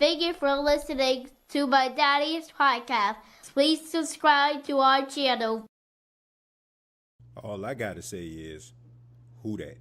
Thank you for listening to my daddy's podcast. Please subscribe to our channel. All I gotta say is, who that?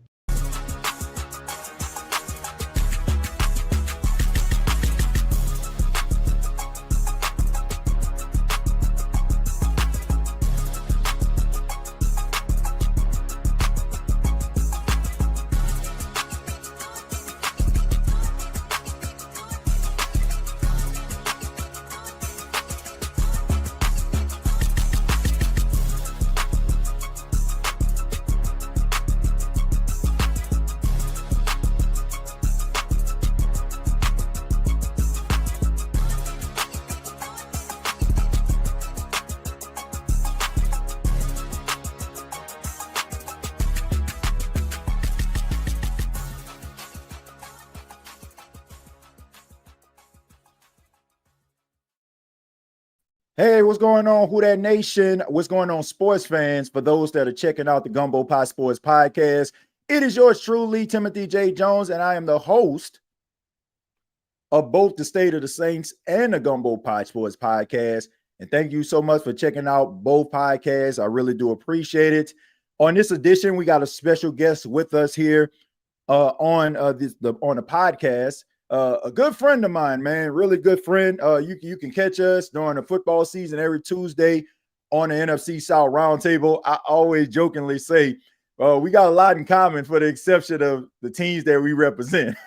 Hey, what's going on, Who That Nation? What's going on, sports fans? For those that are checking out the Gumbo Pot Sports podcast, it is yours truly, Timothy J. Jones, and I am the host of both the State of the Saints and the Gumbo Pot Sports podcast. And thank you so much for checking out both podcasts. I really do appreciate it. On this edition, we got a special guest with us here on the podcast. A good friend of mine, man, really good friend. You can catch us during the football season every Tuesday on the NFC South Roundtable. I always jokingly say, we got a lot in common for the exception of the teams that we represent.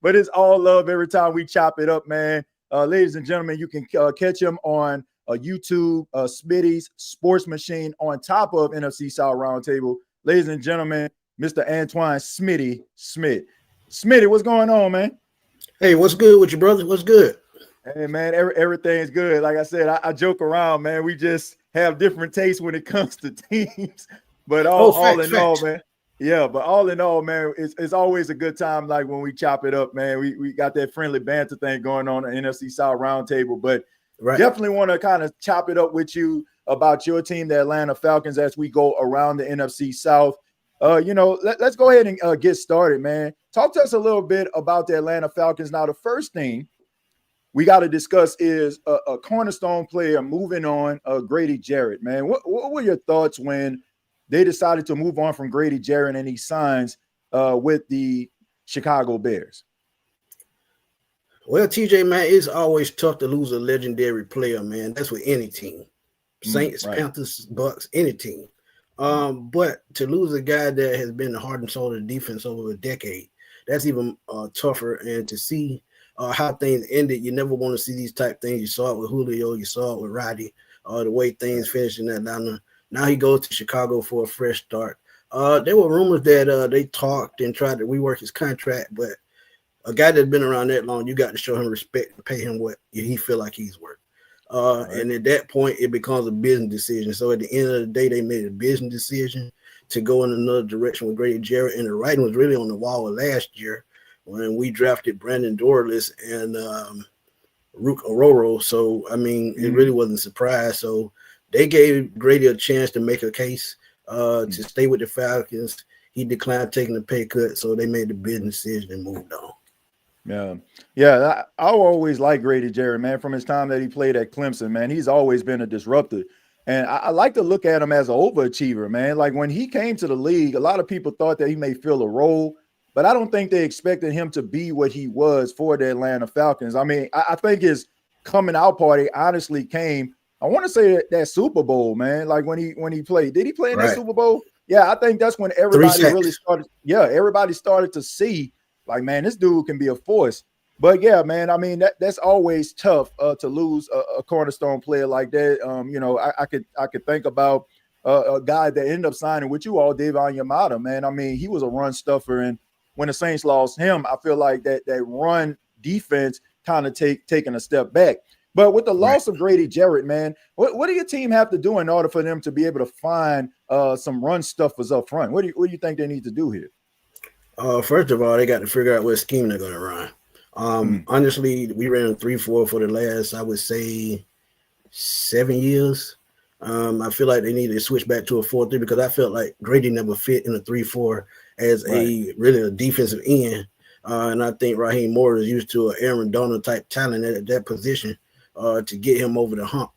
But it's all love every time we chop it up, man. Ladies and gentlemen, you can catch him on YouTube, Smitty's Sports Machine on top of NFC South Roundtable. Ladies and gentlemen, Mr. Antwon Smitty Smith. Smitty, what's going on, man? Hey, what's good with you, brother? What's good? Hey, man, everything's good. Like I said, I joke around, man. We just have different tastes when it comes to teams. But all in all, man. Yeah, but all in all, man, it's always a good time, like when we chop it up, man. We got that friendly banter thing going on the NFC South Roundtable. But definitely want to kind of chop it up with you about your team, the Atlanta Falcons, as we go around the NFC South. Let's go ahead and get started, man. Talk to us a little bit about the Atlanta Falcons. Now, the first thing we got to discuss is a cornerstone player moving on, Grady Jarrett, man. What were your thoughts when they decided to move on from Grady Jarrett and he signs with the Chicago Bears? Well, TJ, man, it's always tough to lose a legendary player, man. That's with any team. Saints, Panthers, Bucs, any team. But to lose a guy that has been the heart and soul of the defense over a decade, that's even tougher. And to see how things ended, you never want to see these type things. You saw it with Julio, you saw it with Roddy, the way things finished in Atlanta. Now he goes to Chicago for a fresh start. There were rumors that they talked and tried to rework his contract, but a guy that's been around that long, you got to show him respect and pay him what he feel like he's worth. And at that point, it becomes a business decision. So at the end of the day, they made a business decision to go in another direction with Grady Jarrett. And the writing was really on the wall last year when we drafted Brandon Dorless and Rook Ororo. So, I mean, it really wasn't a surprise. So they gave Grady a chance to make a case to stay with the Falcons. He declined taking the pay cut, so they made the business decision and moved on. Yeah. I always like Grady Jarrett, man, from his time that he played at Clemson, man. He's always been a disruptor. And I like to look at him as an overachiever, man. Like when he came to the league, a lot of people thought that he may fill a role, but I don't think they expected him to be what he was for the Atlanta Falcons. I mean, I think his coming out party honestly came, I want to say that Super Bowl, man, like when he played. Did he play in that Super Bowl? Yeah, I think that's when everybody really started. Yeah, everybody started to see, like, man, this dude can be a force. But yeah, man, I mean, that's always tough to lose a cornerstone player like that. I could think about a guy that ended up signing with you all, Deion Yamada, man. I mean, he was a run stuffer, and when the Saints lost him, I feel like that run defense kind of taking a step back. But with the loss of Grady Jarrett, man, what do your team have to do in order for them to be able to find some run stuffers up front? What do you think they need to do here? First of all, they got to figure out what scheme they're going to run. Honestly, we ran a 3-4 for the last, I would say, 7 years. I feel like they need to switch back to a 4-3 because I felt like Grady never fit in a 3-4 as really a defensive end. And I think Raheem Morris is used to an Aaron Donald type talent at that position to get him over the hump.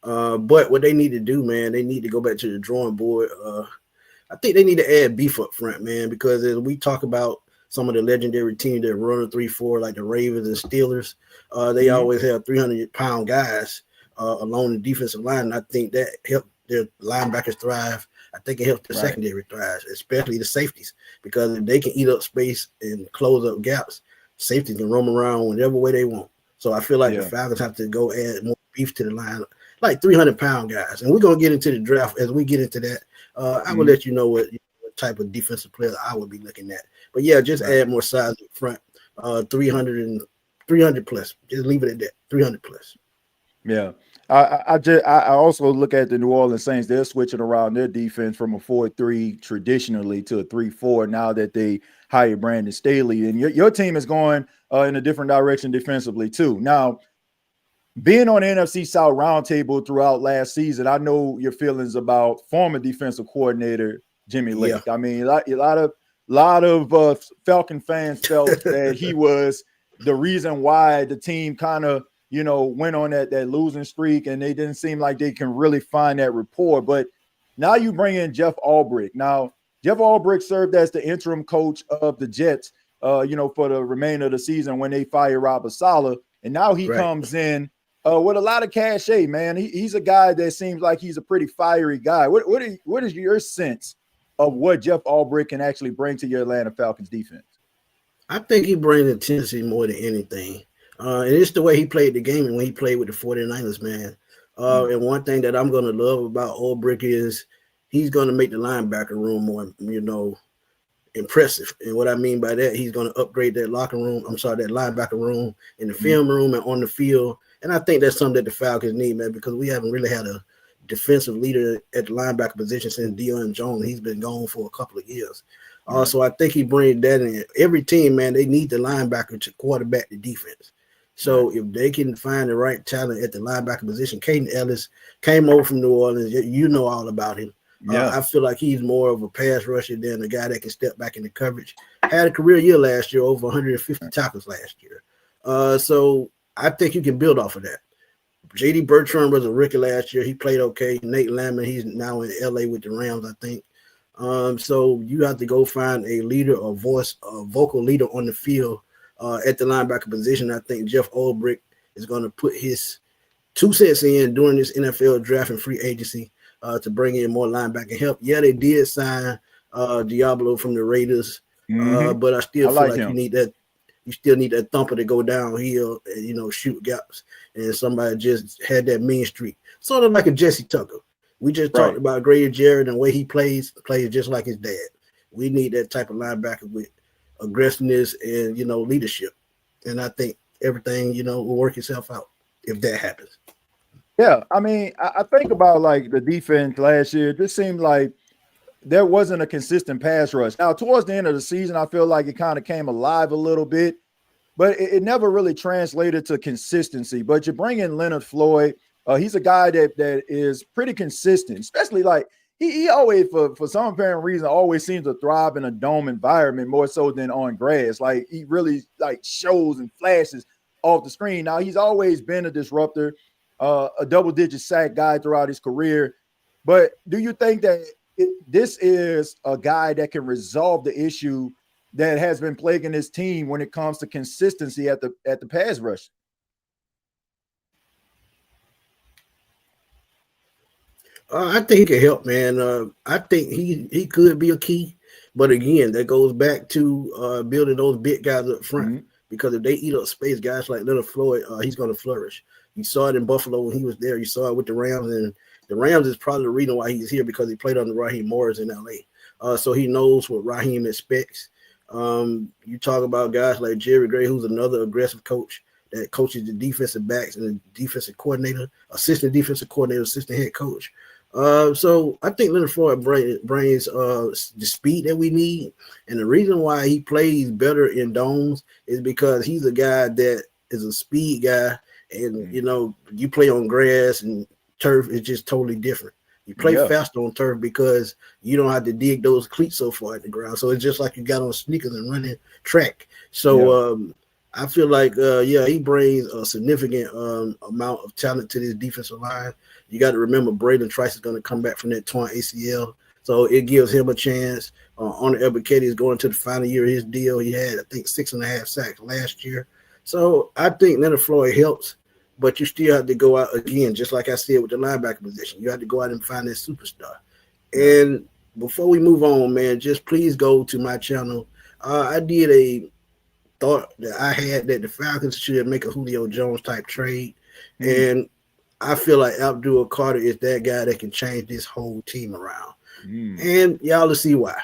But what they need to do, man, they need to go back to the drawing board. I think they need to add beef up front, man, because as we talk about some of the legendary teams that run a 3-4, like the Ravens and Steelers, they always have 300-pound guys along the defensive line. And I think that helped their linebackers thrive. I think it helps the secondary thrive, especially the safeties, because if they can eat up space and close up gaps, safeties can roam around whatever way they want. So I feel like the Falcons have to go add more beef to the line, like 300-pound guys. And we're going to get into the draft. As we get into that, I will let you know what type of defensive player I would be looking at. But, yeah, just add more size up front, 300 plus. Just leave it at that, 300 plus. Yeah. I also look at the New Orleans Saints. They're switching around their defense from a 4-3 traditionally to a 3-4 now that they hired Brandon Staley. And your team is going in a different direction defensively too. Now, being on the NFC South roundtable throughout last season, I know your feelings about former defensive coordinator Jimmy Lake. Yeah. I mean, a lot of Falcon fans felt that he was the reason why the team kind of went on that losing streak, and they didn't seem like they can really find that rapport. But now you bring in Jeff Ulbrich. Now, Jeff Ulbrich served as the interim coach of the Jets, for the remainder of the season when they fired Robert Saleh. And now he comes in with a lot of cachet, man. He's a guy that seems like he's a pretty fiery guy. What is your sense of what Jeff Ulbrich can actually bring to your Atlanta Falcons defense? I think he brings intensity more than anything. And it's the way he played the game and when he played with the 49ers, man. And one thing that I'm going to love about Ulbrich is he's going to make the linebacker room more, impressive. And what I mean by that, he's going to upgrade that that linebacker room in the film room and on the field. And I think that's something that the Falcons need, man, because we haven't really had a defensive leader at the linebacker position since Deion Jones. He's been gone for a couple of years. So I think he brings that in. Every team, man, they need the linebacker to quarterback the defense. So if they can find the right talent at the linebacker position, Caden Ellis came over from New Orleans. You know all about him. I feel like he's more of a pass rusher than a guy that can step back into coverage. Had a career year last year, over 150 tackles last year. So I think you can build off of that. J.D. Bertrand was a rookie last year. He played okay. Nate Landman, he's now in L.A. with the Rams, I think. So you have to go find a leader, a vocal leader on the field at the linebacker position. I think Jeff Ulbrich is going to put his 2 cents in during this NFL draft and free agency to bring in more linebacker help. Yeah, they did sign Diablo from the Raiders, but I still feel like you need that. You still need that thumper to go downhill and, shoot gaps. And somebody just had that mean streak. Sort of like a Jesse Tucker. We just talked about Grady Jarrett and the way he plays just like his dad. We need that type of linebacker with aggressiveness and, leadership. And I think everything, will work itself out if that happens. Yeah, I mean, I think about, like, the defense last year. It just seemed like there wasn't a consistent pass rush. Now, towards the end of the season, I feel like it kind of came alive a little bit, but it never really translated to consistency. But you bring in Leonard Floyd. He's a guy that is pretty consistent, especially like he always, for some apparent reason, always seems to thrive in a dome environment more so than on grass. Like, he really, like, shows and flashes off the screen. Now, he's always been a disruptor, a double-digit sack guy throughout his career. But do you think that this is a guy that can resolve the issue that has been plaguing this team when it comes to consistency at the pass rush? I think he can help, man. I think he could be a key, but again, that goes back to building those big guys up front. Because if they eat up space, guys like Leonard Floyd, he's going to flourish. You saw it in Buffalo when he was there. You saw it with the Rams, and the Rams is probably the reason why he's here, because he played under Raheem Morris in L.A. So he knows what Raheem expects. You talk about guys like Jerry Gray, who's another aggressive coach that coaches the defensive backs and the defensive coordinator, assistant defensive coordinator, assistant head coach. So I think Leonard Floyd brings the speed that we need. And the reason why he plays better in domes is because he's a guy that is a speed guy. And, you play on grass and turf is just totally different. You play faster on turf because you don't have to dig those cleats so far at the ground. So it's just like you got on sneakers and running track. So I feel like, he brings a significant amount of talent to this defensive line. You got to remember Braden Trice is going to come back from that torn ACL. So it gives him a chance. Arnold Ebiketie is going to the final year of his deal. He had, I think, 6.5 sacks last year. So I think Leonard Floyd helps, but you still have to go out again, just like I said with the linebacker position. You have to go out and find that superstar. And before we move on, man, just please go to my channel. I did a thought that I had that the Falcons should make a Julio Jones type trade. And I feel like Abdul Carter is that guy that can change this whole team around. And y'all will see why.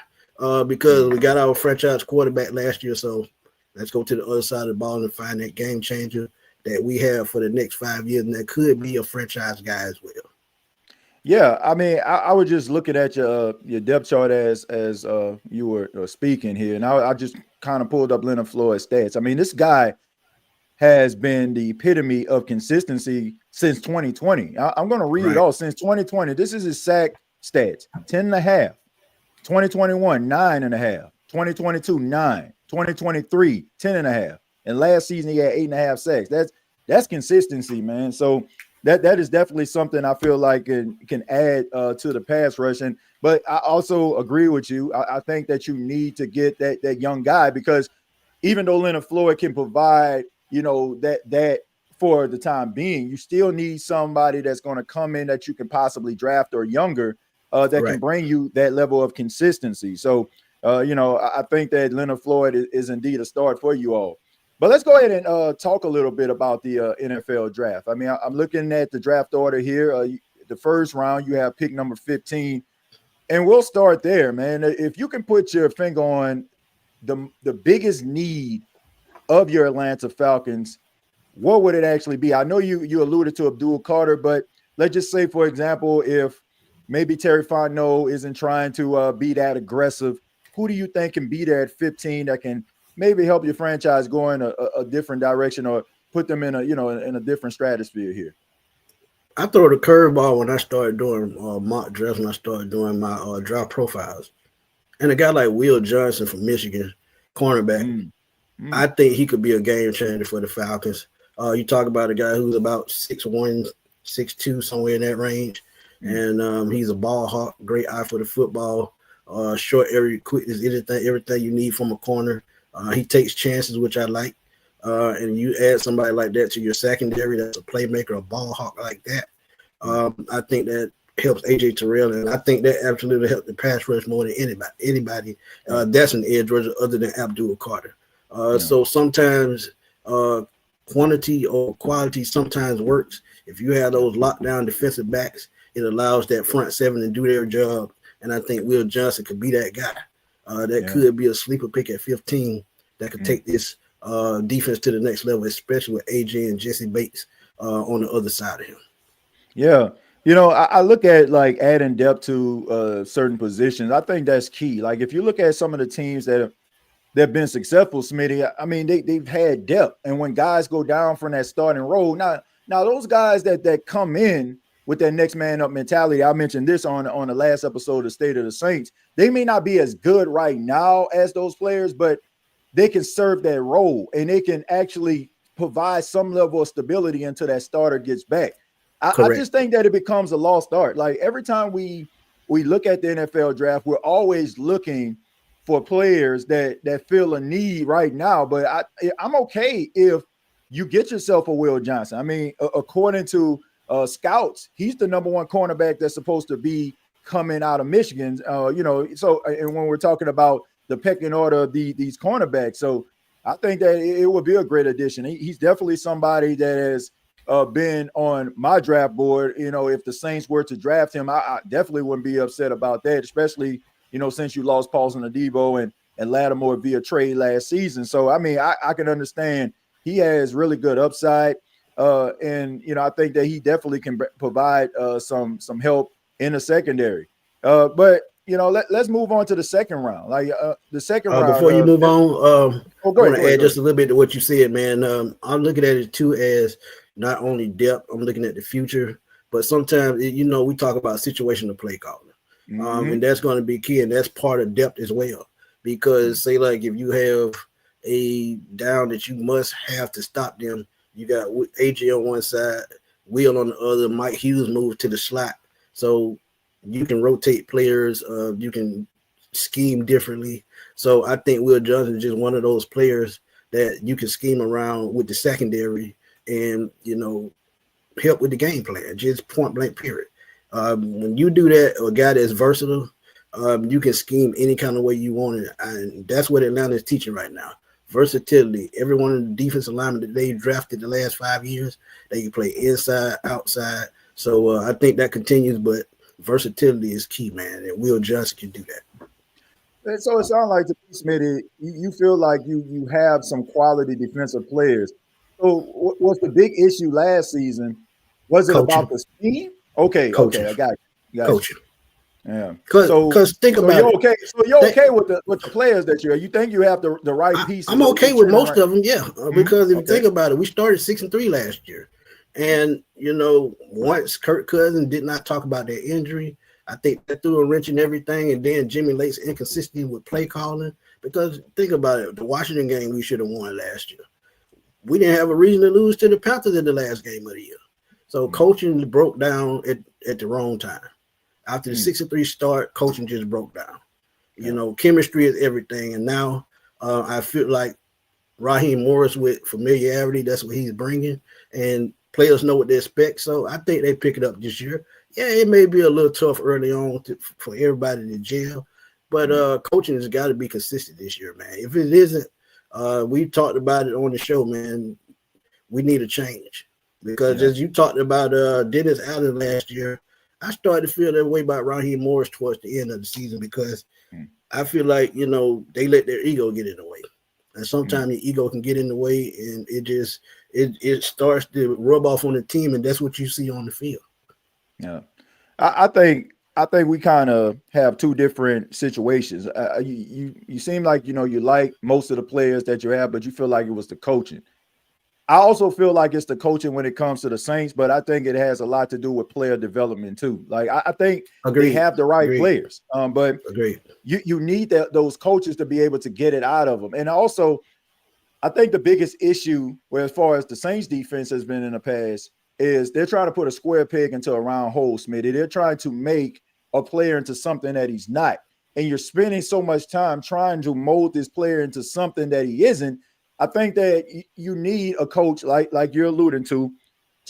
Because we got our franchise quarterback last year, so let's go to the other side of the ball and find that game changer that we have for the next 5 years, and that could be a franchise guy as well. Yeah, I mean, I was just looking at your depth chart as you were speaking here, and I just kind of pulled up Leonard Floyd's stats. I mean, this guy has been the epitome of consistency since 2020. I'm going to read it all. Since 2020, this is his sack stats: 10.5, 2021, 9.5, 2022, 9, 2023, 10.5, and last season he had 8.5 sacks. That's consistency, man. So that is definitely something I feel like can add to the pass rush. But I also agree with you. I think that you need to get that young guy, because even though Leonard Floyd can provide, that for the time being, you still need somebody that's going to come in that you can possibly draft or younger that can bring you that level of consistency. So, I think that Leonard Floyd is indeed a start for you all. But let's go ahead and talk a little bit about the NFL draft. I mean, I'm looking at the draft order here. The first round, you have pick number 15. And we'll start there, man. If you can put your finger on the biggest need of your Atlanta Falcons, what would it actually be? I know you alluded to Abdul Carter, but let's just say, for example, if maybe Terry Fontenot isn't trying to be that aggressive, who do you think can be there at 15 that can maybe help your franchise go in a different direction, or put them in a different stratosphere here? I throw the curveball when I started doing mock drafts, when I started doing my draft profiles. And a guy like Will Johnson from Michigan, cornerback, I think he could be a game changer for the Falcons. You talk about a guy who's about 6'1", 6'2", somewhere in that range. And he's a ball hawk, great eye for the football, short area quickness, everything you need from a corner. He takes chances, which I like. And you add somebody like that to your secondary that's a playmaker, a ball hawk like that. I think that helps A.J. Terrell, and I think that absolutely helps the pass rush more than anybody. That's an edge rusher other than Abdul Carter. So sometimes quantity or quality sometimes works. If you have those lockdown defensive backs, it allows that front seven to do their job. And I think Will Johnson could be that guy. Could be a sleeper pick at 15 that could take this defense to the next level, especially with AJ and Jesse Bates on the other side of him. Yeah. I look at like adding depth to certain positions. I think that's key. Like if you look at some of the teams that have been successful, Smitty, I mean, they've had depth. And when guys go down from that starting role, now those guys that come in with that next man up mentality, I mentioned this on the last episode of State of the Saints, they may not be as good right now as those players, but they can serve that role and they can actually provide some level of stability until that starter gets back. I just think that it becomes a lost art. Like every time we look at the NFL draft, we're always looking for players that feel a need right now. But I'm okay if you get yourself a Will Johnson. I mean, according to scouts, he's the number one cornerback that's supposed to be coming out of Michigan. So and when we're talking about the pecking order of these cornerbacks, so I think that it would be a great addition. He's definitely somebody that has been on my draft board. If the Saints were to draft him, I definitely wouldn't be upset about that, especially since you lost Paulson Adebo and Lattimore via trade last season. So I mean, I can understand he has really good upside. And I think that he definitely can provide some help in the secondary. But let's move on to the second round. Like the second round. Before you move on, I want to add just a little bit to what you said, man. I'm looking at it too as not only depth. I'm looking at the future. but sometimes, we talk about situational play calling. And that's going to be key, and that's part of depth as well. Because say like if you have a down that you must have to stop them, you got AJ on one side, Will on the other, Mike Hughes moved to the slot, so you can rotate players, you can scheme differently. So I think Will Johnson is just one of those players that you can scheme around with the secondary and help with the game plan, just point blank period. When you do that, a guy that's versatile, you can scheme any kind of way you want it, and that's what Atlanta is teaching right now. Versatility. Every one of the defensive linemen that they drafted the last 5 years, they can play inside, outside. So I think that continues, but versatility is key, man, and Will Johnson can do that. And so it sounds like to me, Smitty, you feel like you have some quality defensive players. So what's the big issue last season? Was it Coaching. about the scheme? Okay, Coaching. I got you. Coaching. Yeah. Because think about you're it. Okay. So you're okay with the players that you think you have the right pieces. I'm okay with most of them, yeah. Because if you think about it, we started 6-3 last year. And, once Kirk Cousins did not talk about their injury, I think that threw a wrench in everything. And then Jimmy Lake's inconsistency with play calling. Because think about it, the Washington game we should have won last year. We didn't have a reason to lose to the Panthers in the last game of the year. So coaching broke down at the wrong time. After the 6-3 start, coaching just broke down. Chemistry is everything. And now I feel like Raheem Morris with familiarity, that's what he's bringing. And players know what they expect. So I think they pick it up this year. Yeah, it may be a little tough early on for everybody to gel. But coaching has got to be consistent this year, man. If it isn't, we talked about it on the show, man, we need a change. Because as you talked about Dennis Allen last year, I started to feel that way about Raheem Morris towards the end of the season because I feel like, they let their ego get in the way. And sometimes the ego can get in the way and it starts to rub off on the team, and that's what you see on the field. Yeah. I think we kind of have two different situations. You seem like, you like most of the players that you have, but you feel like it was the coaching. I also feel like it's the coaching when it comes to the Saints, but I think it has a lot to do with player development too. Like I think they have the right players, but you need those coaches to be able to get it out of them. And also, I think the biggest issue, as far as the Saints defense has been in the past, is they're trying to put a square peg into a round hole, Smitty. They're trying to make a player into something that he's not, and you're spending so much time trying to mold this player into something that he isn't. I think that you need a coach like you're alluding to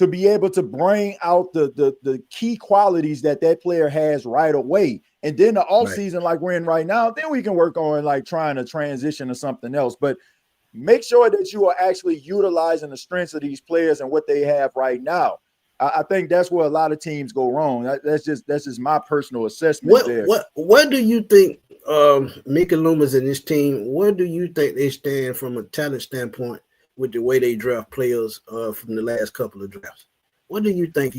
be able to bring out the key qualities that player has right away. And then the offseason, like we're in right now, then we can work on like trying to transition to something else. But make sure that you are actually utilizing the strengths of these players and what they have right now. I think that's where a lot of teams go wrong. That's just my personal assessment there. What do you think, Mika Loomis and his team, where do you think they stand from a talent standpoint with the way they draft players from the last couple of drafts? What do you think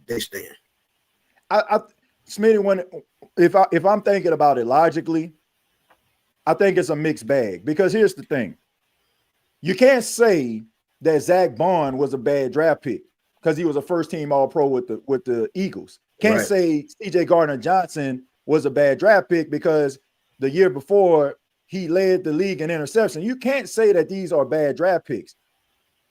they stand? Smitty, if I'm thinking about it logically, I think it's a mixed bag. Because here's the thing. You can't say that Zach Bond was a bad draft pick because he was a first-team All-Pro with the Eagles. Can't say C.J. Gardner-Johnson was a bad draft pick because the year before he led the league in interception. You can't say that these are bad draft picks.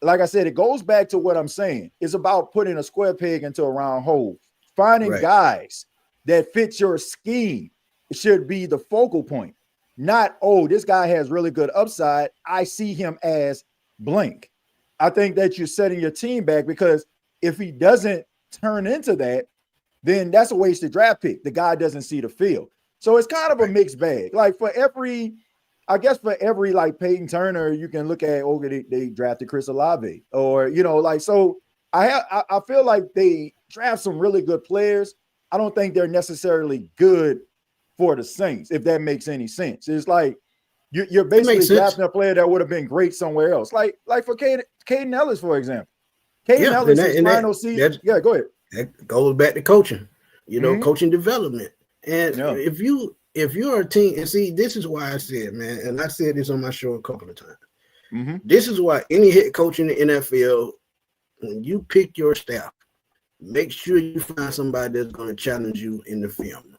Like I said, it goes back to what I'm saying. It's about putting a square peg into a round hole. Finding guys that fit your scheme should be the focal point. Not, this guy has really good upside. I see him as blank. I think that you're setting your team back because if he doesn't turn into that, then that's a wasted draft pick. The guy doesn't see the field. So it's kind of a mixed bag. Like for every like Peyton Turner, you can look at, they drafted Chris Olave or, so I feel like they draft some really good players. I don't think they're necessarily good for the Saints, if that makes any sense. It's like you're basically drafting a player that would have been great somewhere else. Like for Caden Ellis, for example. Caden Ellis' final season. Go ahead. That goes back to coaching, coaching development. And if you're a team, and see, this is why I said, man, and I said this on my show a couple of times. This is why any head coach in the NFL, when you pick your staff, make sure you find somebody that's going to challenge you in the film room.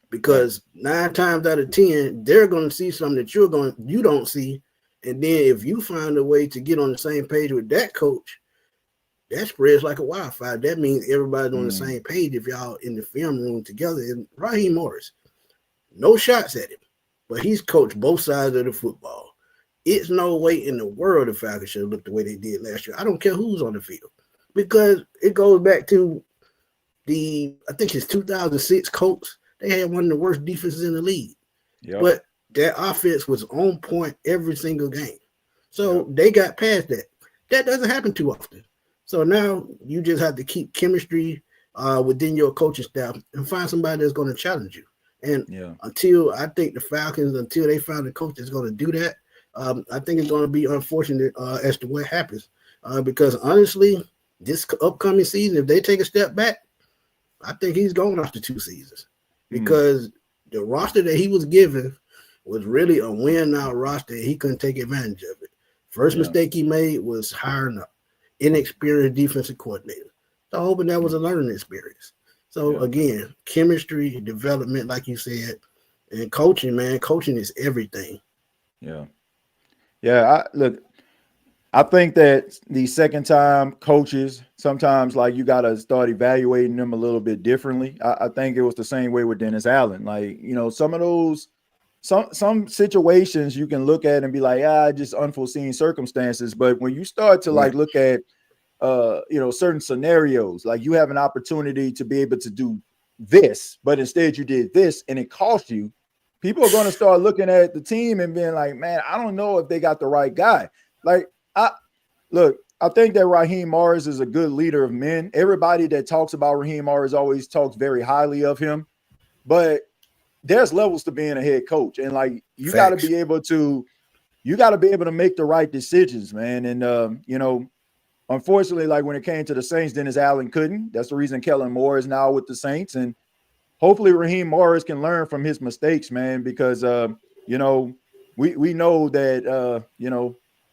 Because 9 times out of 10, they're going to see something that you don't see. And then if you find a way to get on the same page with that coach, that spreads like a wildfire. That means everybody's on the same page if y'all in the film room together. And Raheem Morris, no shots at him, but he's coached both sides of the football. It's no way in the world the Falcons should have looked the way they did last year. I don't care who's on the field, because it goes back to I think it's 2006 Colts. They had one of the worst defenses in the league. Yep. But their offense was on point every single game. So they got past that. That doesn't happen too often. So now you just have to keep chemistry within your coaching staff and find somebody that's going to challenge you. And until I think the Falcons, until they find a coach that's going to do that, I think it's going to be unfortunate as to what happens. Because honestly, this upcoming season, if they take a step back, I think he's going after 2 seasons. Because the roster that he was given was really a win-now roster. He couldn't take advantage of it. First mistake he made was hiring an inexperienced defensive coordinator. So I'm hoping that was a learning experience. So again, chemistry, development, like you said, and coaching, man. Coaching is everything. I think that the second-time coaches, sometimes like you got to start evaluating them a little bit differently. I think it was the same way with Dennis Allen. Like, some of those, some situations you can look at and be like, just unforeseen circumstances. But when you start to look at, certain scenarios, like you have an opportunity to be able to do this, but instead you did this and it cost you, people are going to start looking at the team and being like, man, I don't know if they got the right guy. Like, I think that Raheem Morris is a good leader of men. Everybody that talks about Raheem Morris always talks very highly of him, but there's levels to being a head coach. And like, you got to be able to make the right decisions, man. And, unfortunately, like when it came to the Saints, Dennis Allen couldn't. That's the reason Kellen Moore is now with the Saints. And hopefully Raheem Morris can learn from his mistakes, man, because, we know that,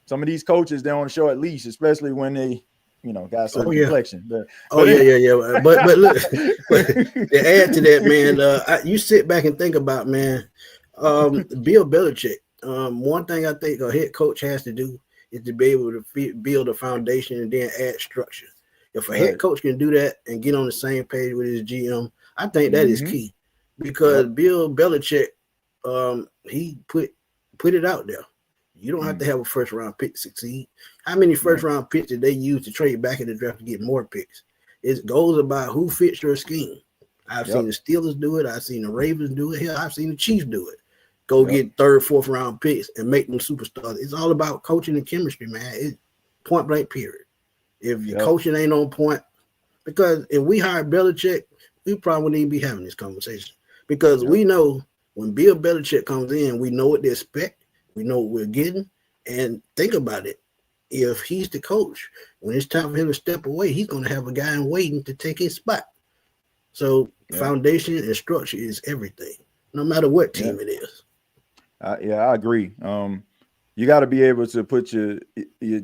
some of these coaches, they're on the show at least, especially when they, got a certain complexion. But But look, to add to that, man, you sit back and think about, man, Bill Belichick. One thing I think a head coach has to do is to be able to build a foundation and then add structure. If a head coach can do that and get on the same page with his GM, I think that is key, because Bill Belichick, he put it out there. You don't have to have a first-round pick to succeed. How many first-round picks did they use to trade back in the draft to get more picks? It goes about who fits your scheme. I've seen the Steelers do it. I've seen the Ravens do it. Hell, I've seen the Chiefs do it. Go get 3rd, 4th-round picks and make them superstars. It's all about coaching and chemistry, man. It's point-blank period. If your coaching ain't on point, because if we hired Belichick, we probably wouldn't even be having this conversation, because we know when Bill Belichick comes in, we know what to expect. We know what we're getting. And think about it. If he's the coach, when it's time for him to step away, he's going to have a guy in waiting to take his spot. So foundation and structure is everything, no matter what team it is. I agree. You got to be able to put your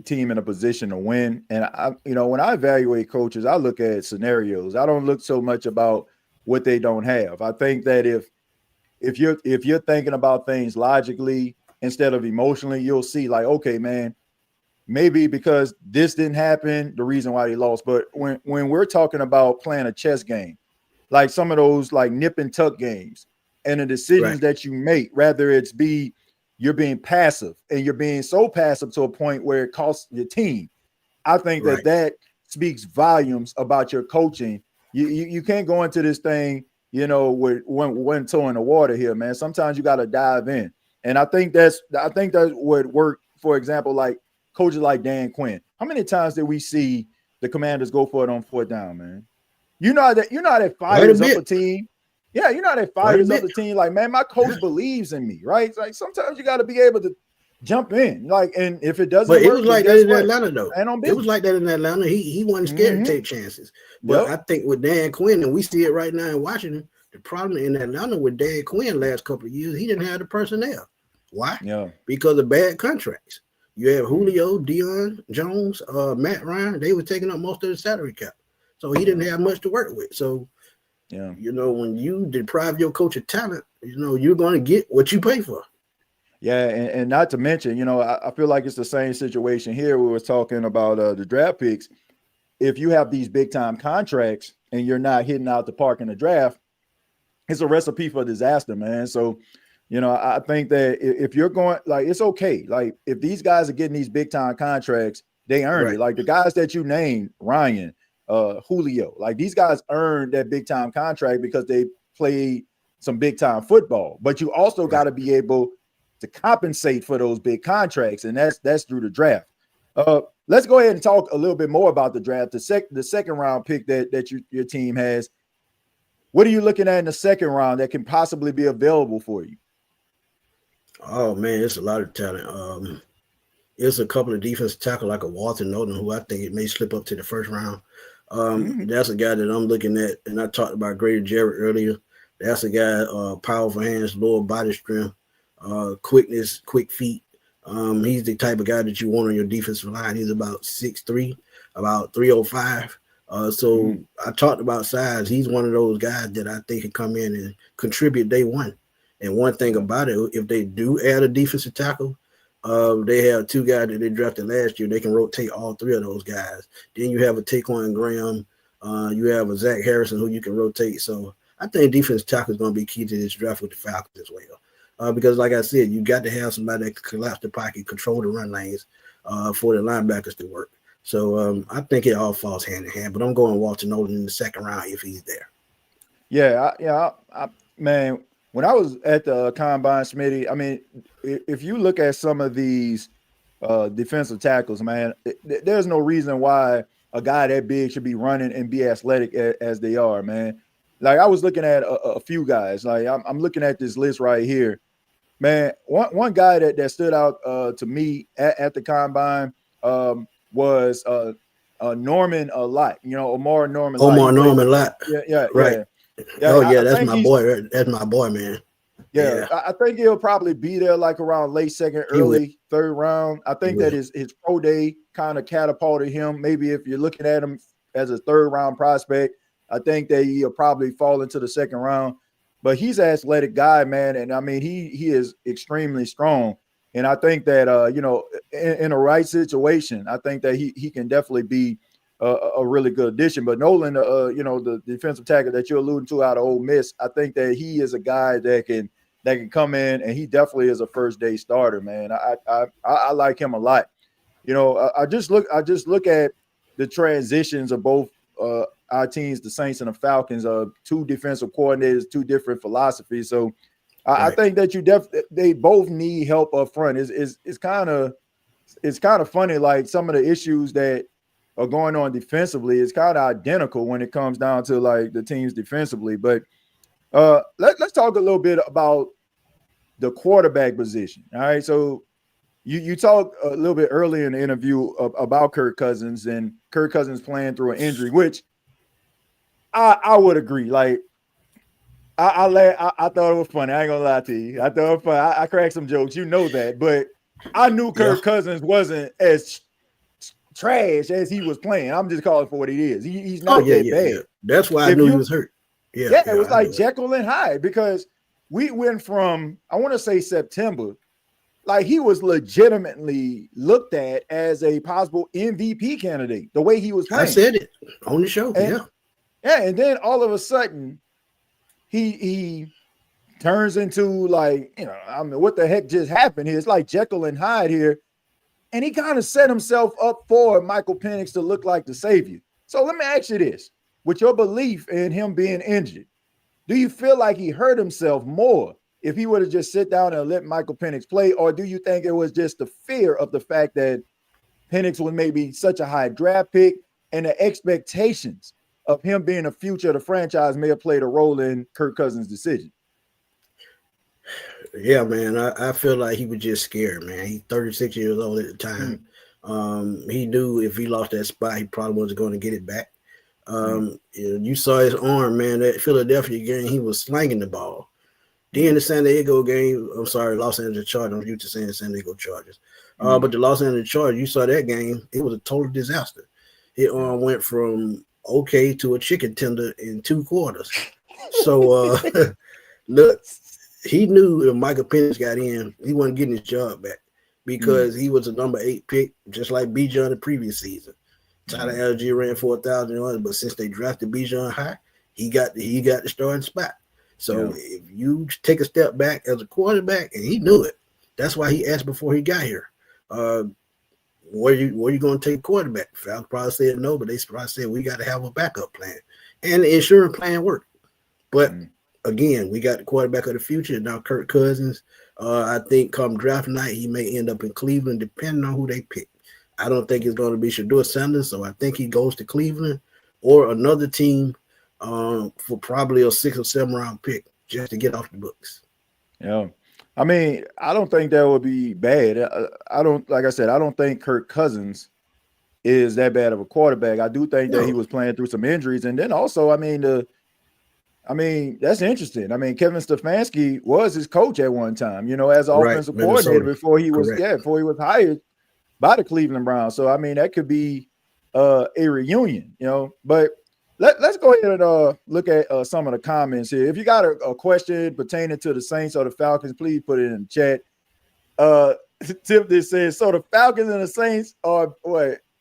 team in a position to win. And when I evaluate coaches, I look at scenarios. I don't look so much about what they don't have. I think that if you're thinking about things logically instead of emotionally, you'll see like, okay, man, maybe because this didn't happen, the reason why they lost. But when we're talking about playing a chess game, like some of those like nip and tuck games, and the decisions that you make, rather you're being passive, and you're being so passive to a point where it costs your team. I think that speaks volumes about your coaching. You can't go into this thing, with one toe in the water here, man. Sometimes you got to dive in. And I think that's what worked, for example, like coaches like Dan Quinn. How many times did we see the Commanders go for it on 4th down, man? You know that fires up a team. Yeah, that fires up the team. Like, man, my coach believes in me, right? It's like sometimes you got to be able to jump in. Like, and if it doesn't work, it was like that in Atlanta, though. It was like that in Atlanta. He wasn't scared to take chances. But I think with Dan Quinn, and we see it right now in Washington, the problem in Atlanta with Dan Quinn last couple of years, he didn't have the personnel. Why? Yeah. Because of bad contracts. You have Julio, Deion, Jones, Matt Ryan. They were taking up most of the salary cap. So he didn't have much to work with. So, yeah, when you deprive your coach of talent, you're going to get what you pay for. Yeah, and not to mention, I feel like it's the same situation here. We were talking about the draft picks. If you have these big time contracts and you're not hitting out the park in the draft, it's a recipe for disaster, man. So, I think that if you're going, like, it's okay. Like, if these guys are getting these big time contracts, they earned it. Like the guys that you named, Ryan, Julio, like these guys earned that big time contract because they played some big time football. But you also got to be able to compensate for those big contracts, and that's through the draft. Let's go ahead and talk a little bit more about the draft. The second round pick that your team has. What are you looking at in the second round that can possibly be available for you? Oh man, it's a lot of talent. It's a couple of defensive tackle like a Walter Nolan, who I think it may slip up to the first round. That's a guy that I'm looking at, and I talked about Grady Jarrett earlier. That's a guy, powerful hands, lower body strength, quickness, quick feet. He's the type of guy that you want on your defensive line. He's about 6'3", about 305. So I talked about size. He's one of those guys that I think can come in and contribute day one. And one thing about it, if they do add a defensive tackle, they have two guys that they drafted last year. They can rotate all three of those guys. Then you have a Taquan Graham. You have a Zach Harrison who you can rotate. So I think defensive tackle is going to be key to this draft with the Falcons as well. Because like I said, you got to have somebody that can collapse the pocket, control the run lanes for the linebackers to work. So I think it all falls hand in hand. But I'm going Walter Nolan in the second round if he's there. Yeah, man. When I was at the combine, Smitty, I mean, if you look at some of these defensive tackles, man, there's no reason why a guy that big should be running and be athletic as they are, man. Like I was looking at a few guys. Like I'm looking at this list right here, man. One guy that stood out to me at the combine was Norman Lott. Omar Norman. Omar Norman Lott. Yeah, right. Yeah. That's my boy. That's my boy, man. Yeah, I think he'll probably be there like around late second, early third round. I think that his pro day kind of catapulted him. Maybe if you're looking at him as a third round prospect, I think that he'll probably fall into the second round. But he's an athletic guy, man, and I mean he is extremely strong. And I think that in the right situation, I think that he can definitely be a really good addition. But Nolan, the defensive tackle that you're alluding to out of Ole Miss, I think that he is a guy that can come in, and he definitely is a first day starter, man. I like him a lot. I just look at the transitions of both our teams, the Saints and the Falcons, two defensive coordinators, two different philosophies. So I think that they both need help up front. It's kind of funny, like some of the issues that are going on defensively is kind of identical when it comes down to like the teams defensively. But let's talk a little bit about the quarterback position. All right. So you talked a little bit earlier in the interview about Kirk Cousins and Kirk Cousins playing through an injury, which I would agree. Like I thought it was funny. I ain't gonna lie to you. I thought it was funny. I cracked some jokes. You know that, but I knew Kirk Cousins wasn't as trash as he was playing. I'm just calling for what he is. He's not that bad. Yeah. That's why I knew he was hurt. Yeah, it was like Jekyll and Hyde, because we went from, I want to say September, like he was legitimately looked at as a possible MVP candidate, the way he was playing. I said it on the show. Yeah, and then all of a sudden he turns into like, I mean, what the heck just happened here? It's like Jekyll and Hyde here. And he kind of set himself up for Michael Penix to look like the savior. So let me ask you this. With your belief in him being injured, do you feel like he hurt himself more if he would have just sit down and let Michael Penix play? Or do you think it was just the fear of the fact that Penix was maybe such a high draft pick and the expectations of him being a future of the franchise may have played a role in Kirk Cousins' decision? Yeah, man, I feel like he was just scared, man. He's 36 years old at the time. He knew if he lost that spot, he probably wasn't going to get it back. You saw his arm, man. That Philadelphia game, he was slanging the ball. Then the San Diego game, Los Angeles Chargers. I'm used to saying San Diego Chargers. But the Los Angeles Chargers, you saw that game, it was a total disaster. It went from okay to a chicken tender in 2 quarters. So look, he knew if Michael Penix got in, he wasn't getting his job back because he was a number 8 pick, just like Bijan the previous season. Tyler Algier ran for 1,000 yards, but since they drafted Bijan high, he got the starting spot. So if you take a step back as a quarterback, and he knew it, that's why he asked before he got here, where you going to take a quarterback? Falcons probably said no, but they probably said we got to have a backup plan, and the insurance plan worked. But again, we got the quarterback of the future now, Kirk Cousins. I think come draft night, he may end up in Cleveland, depending on who they pick. I don't think it's going to be Deion Sanders, so I think he goes to Cleveland or another team for probably a 6 or 7 round pick just to get off the books. Yeah. I mean, I don't think that would be bad. I don't think Kirk Cousins is that bad of a quarterback. I do think that he was playing through some injuries. And then also, I mean, that's interesting. I mean, Kevin Stefanski was his coach at one time, as offensive coordinator before he was hired by the Cleveland Browns. So, I mean, that could be a reunion, but let's go ahead and look at some of the comments here. If you got a question pertaining to the Saints or the Falcons, please put it in the chat. Tip this says, so the Falcons and the Saints are,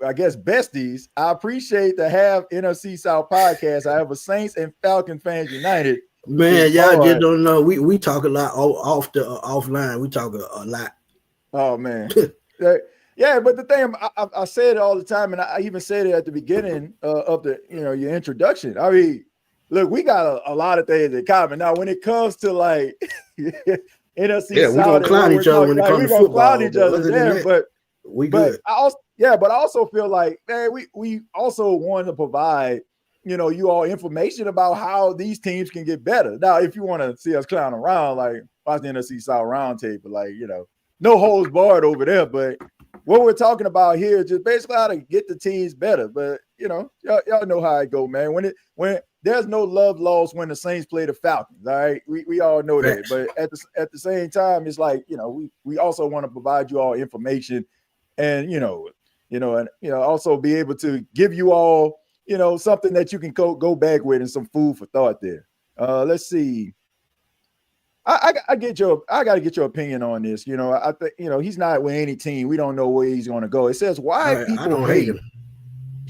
I guess, besties. I appreciate the Have NFC South podcast. I have a Saints and Falcon fans united. Man, y'all just don't know. We talk a lot offline. We talk a lot. Oh, man. Yeah, but the thing, I say it all the time, and I even said it at the beginning of the, your introduction. I mean, look, we got a lot of things in common. Now, when it comes to like NFC South, we're gonna clown each other when it comes to football. Clown each other there, but we good. I also feel like, man, we also want to provide, you all information about how these teams can get better. Now, if you want to see us clown around, like watch the NFC South roundtable, like no holds barred over there, but what we're talking about here is just basically how to get the teams better. But y'all know how it go, man. When there's no love lost when the Saints play the Falcons, all right? We all know that. But at the same time, it's like, we also want to provide you all information and also be able to give you all, something that you can go back with and some food for thought there. Let's see. I got to get your opinion on this. I think he's not with any team. We don't know where he's going to go. It says why people hate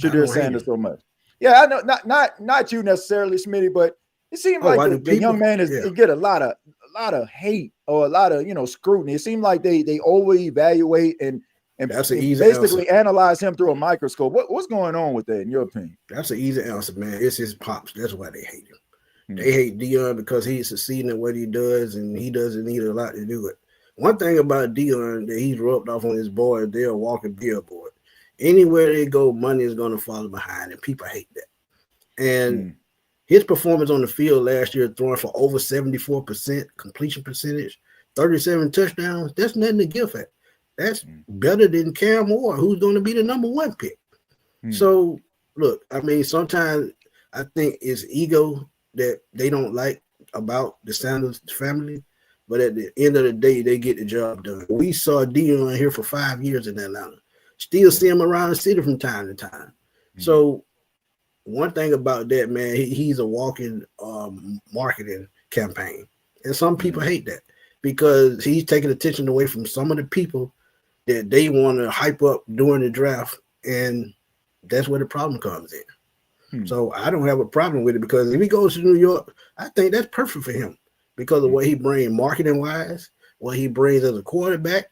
Julio Sanders so much. Yeah, I know not you necessarily, Smitty, but it seems like the young man he get a lot of hate or a lot of scrutiny. It seems like they over evaluate and that's an easy basically answer. Analyze him through a microscope. What's going on with that, in your opinion? That's an easy answer, man. It's his pops. That's why they hate him. They hate Deion because he's succeeding at what he does, and he doesn't need a lot to do it. One thing about Deion that he's rubbed off on his boys, they're a walking billboard. Anywhere they go, money is going to follow behind, and people hate that. And his performance on the field last year, throwing for over 74% completion percentage, 37 touchdowns, that's nothing to give at. That's better than Cam Moore, who's going to be the number 1 pick. So, look, I mean, sometimes I think it's ego that they don't like about the Sanders family, but at the end of the day, they get the job done. We saw Deion here for 5 years in Atlanta. Still see him around the city from time to time. So one thing about that, man, he's a walking marketing campaign. And some people hate that because he's taking attention away from some of the people that they want to hype up during the draft. And that's where the problem comes in. So I don't have a problem with it because if he goes to New York, I think that's perfect for him because of what he brings marketing-wise, what he brings as a quarterback,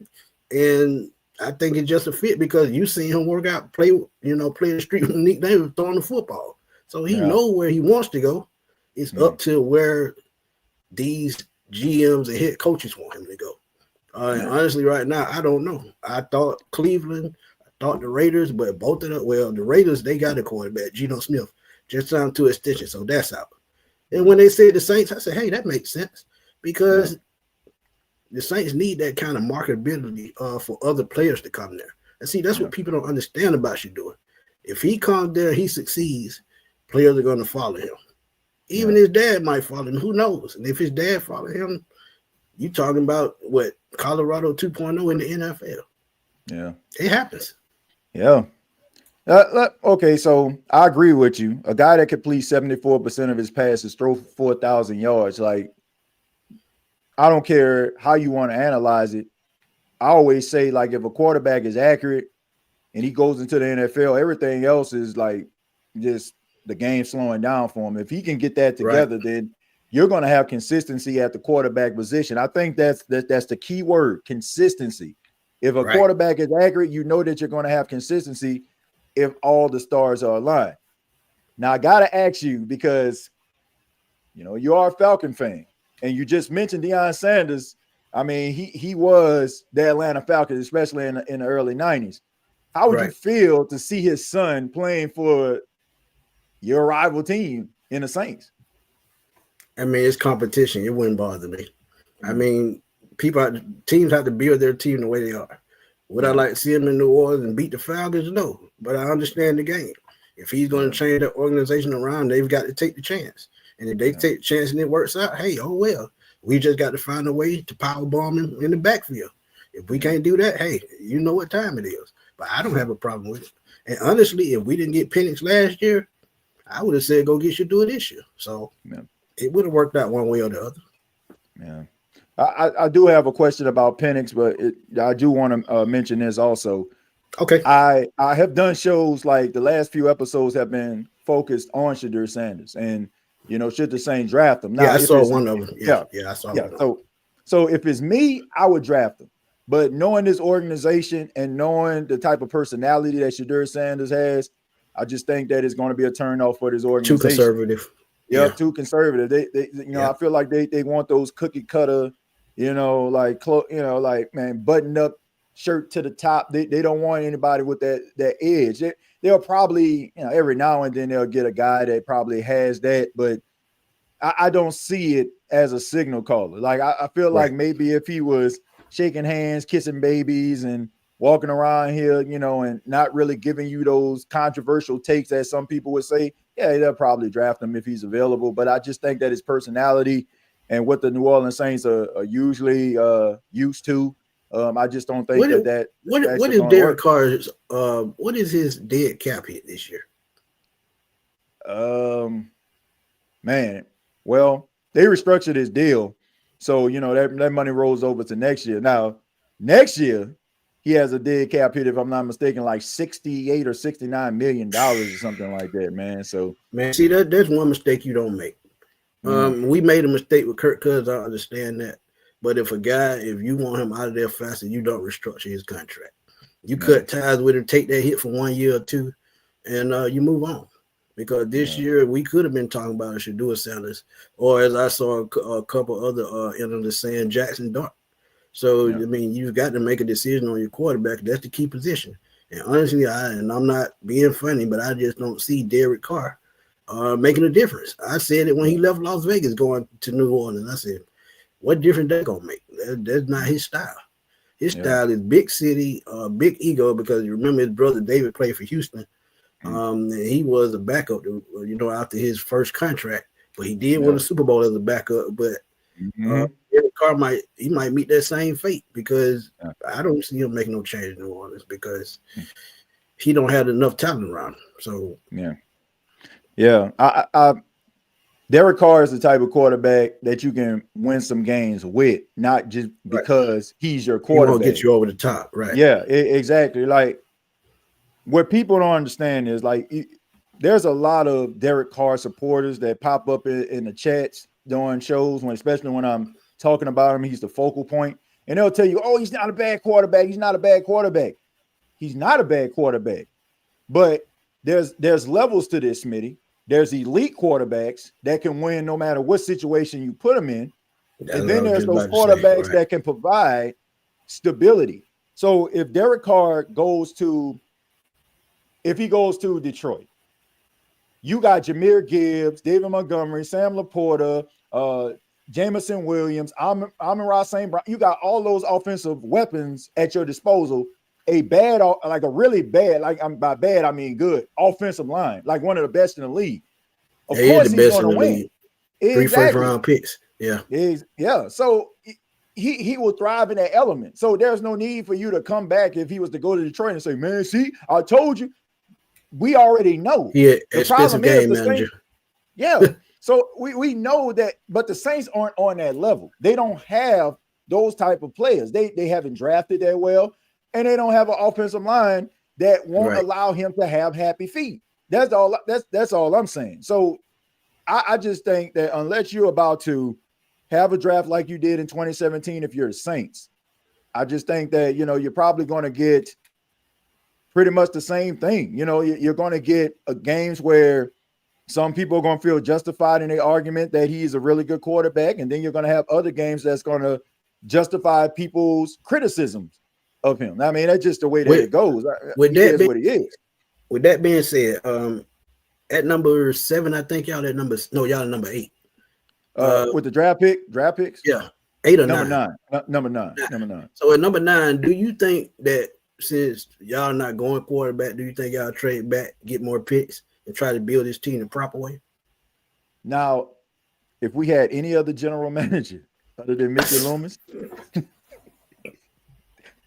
and I think it's just a fit because you seen him work out, play the street with Nick Davis throwing the football. So he knows where he wants to go. It's up to where these GMs and head coaches want him to go. And honestly, right now, I don't know. I thought Cleveland – thought the Raiders, but both of them, the Raiders, they got a quarterback, Geno Smith, just signed to extension, so that's out. And when they said the Saints, I said, hey, that makes sense because the Saints need that kind of marketability for other players to come there. And see, that's what people don't understand about Shedeur. If he comes there, he succeeds, players are going to follow him. Even his dad might follow him. Who knows? And if his dad follow him, you talking about what, Colorado 2.0 in the NFL. Yeah. It happens. Yeah. Okay, so I agree with you. A guy that completes 74% of his passes, throw 4,000 yards. Like, I don't care how you want to analyze it. I always say, like, if a quarterback is accurate and he goes into the NFL, everything else is like just the game slowing down for him. If he can get that together, then you're going to have consistency at the quarterback position. I think that's the key word, consistency. If a quarterback is accurate, you know that you're going to have consistency if all the stars are aligned. Now, I got to ask you, because, you know, you are a Falcon fan, and you just mentioned Deion Sanders. I mean, he was the Atlanta Falcons, especially in the early 90s. How would you feel to see his son playing for your rival team in the Saints? I mean, it's competition. It wouldn't bother me. I mean, teams have to build their team the way they are. Would I like to see him in New Orleans and beat the Falcons? No, but I understand the game. If he's going to change the organization around, they've got to take the chance. And if they take the chance and it works out, hey, oh well. We just got to find a way to power bomb him in the backfield. If we can't do that, hey, you know what time it is. But I don't have a problem with it. And honestly, if we didn't get Penix last year, I would have said go get Shador this year. So it would have worked out one way or the other. Yeah. I do have a question about Penix, but I do want to mention this also. Okay. I have done shows, like the last few episodes have been focused on Shador Sanders and, you know, should the Saints draft him. Now, I saw one of them. Yeah, I saw one. So if it's me, I would draft him. But knowing this organization and knowing the type of personality that Shador Sanders has, I just think that it's going to be a turnoff for this organization. Too conservative. Yeah, too conservative. They you know, I feel like they want those cookie cutter, you know, like man, button up shirt to the top. They don't want anybody with that edge. They'll probably, you know, every now and then they'll get a guy that probably has that, but I don't see it as a signal caller. Like I feel like maybe if he was shaking hands, kissing babies, and walking around here, you know, and not really giving you those controversial takes that some people would say, yeah, they'll probably draft him if he's available. But I just think that his personality and what the New Orleans Saints are usually used to, I just don't think that. What is Derek Carr's? What is his dead cap hit this year? Man, well, they restructured his deal, so you know that money rolls over to next year. Now, next year he has a dead cap hit, if I'm not mistaken, like $68 or $69 million or something like that, man. So, man, see there's one mistake you don't make. We made a mistake with Kirk Cousins. I understand that. But if you want him out of there faster, you don't restructure his contract. You cut ties with him, take that hit for 1 year or two, and you move on. Because this year we could have been talking about Shador Sanders, or as I saw a couple other analysts saying, Jackson Dart. So I mean, you've got to make a decision on your quarterback. That's the key position. And honestly, I'm not being funny, but I just don't see Derek Carr making a difference. I said it when he left Las Vegas going to New Orleans. I said, what difference that gonna make? That's not his style. His style is big city, big ego, because you remember his brother David played for Houston. He was a backup, you know, after his first contract, but he did win a Super Bowl as a backup. But Derek Carr might meet that same fate, because I don't see him making no change in New Orleans because he don't have enough talent around him. So Derek Carr is the type of quarterback that you can win some games with, not just because he's your quarterback. He won't get you over the top, right? Yeah, exactly. Like, what people don't understand is, like, there's a lot of Derek Carr supporters that pop up in the chats during shows, especially when I'm talking about him. He's the focal point, and they'll tell you, "Oh, he's not a bad quarterback. He's not a bad quarterback. He's not a bad quarterback." But there's levels to this, Smitty. There's elite quarterbacks that can win no matter what situation you put them in, and then there's those quarterbacks that can provide stability. So if Derek Carr goes to Detroit, you got Jahmyr Gibbs, David Montgomery, Sam Laporta, Jameson Williams, Amon-Ra St. Brown. You got all those offensive weapons at your disposal. A really bad, by bad I mean good offensive line, like one of the best in the league. Of course, he's going to win. 3 first-round picks. Yeah. So he will thrive in that element. So there's no need for you to come back if he was to go to Detroit and say, "Man, see, I told you." we already know. Yeah, the expensive problem is game the manager. Saints, yeah. So we know that, but the Saints aren't on that level. They don't have those type of players. They haven't drafted that well, and they don't have an offensive line that won't allow him to have happy feet. That's all I'm saying. So I just think that unless you're about to have a draft like you did in 2017, if you're the Saints, I just think that, you're probably going to get pretty much the same thing. You're going to get games where some people are going to feel justified in their argument that he's a really good quarterback. And then you're going to have other games that's going to justify people's criticisms of him. I mean, that's just the way that it goes. He is what he is. With that being said, at number 7, I think y'all at number 8. With the draft picks? Yeah. 8 or number 9. Number 9. So at number 9, do you think that since y'all not going quarterback, do you think y'all trade back, get more picks, and try to build this team the proper way? Now, if we had any other general manager other than Mickey Loomis,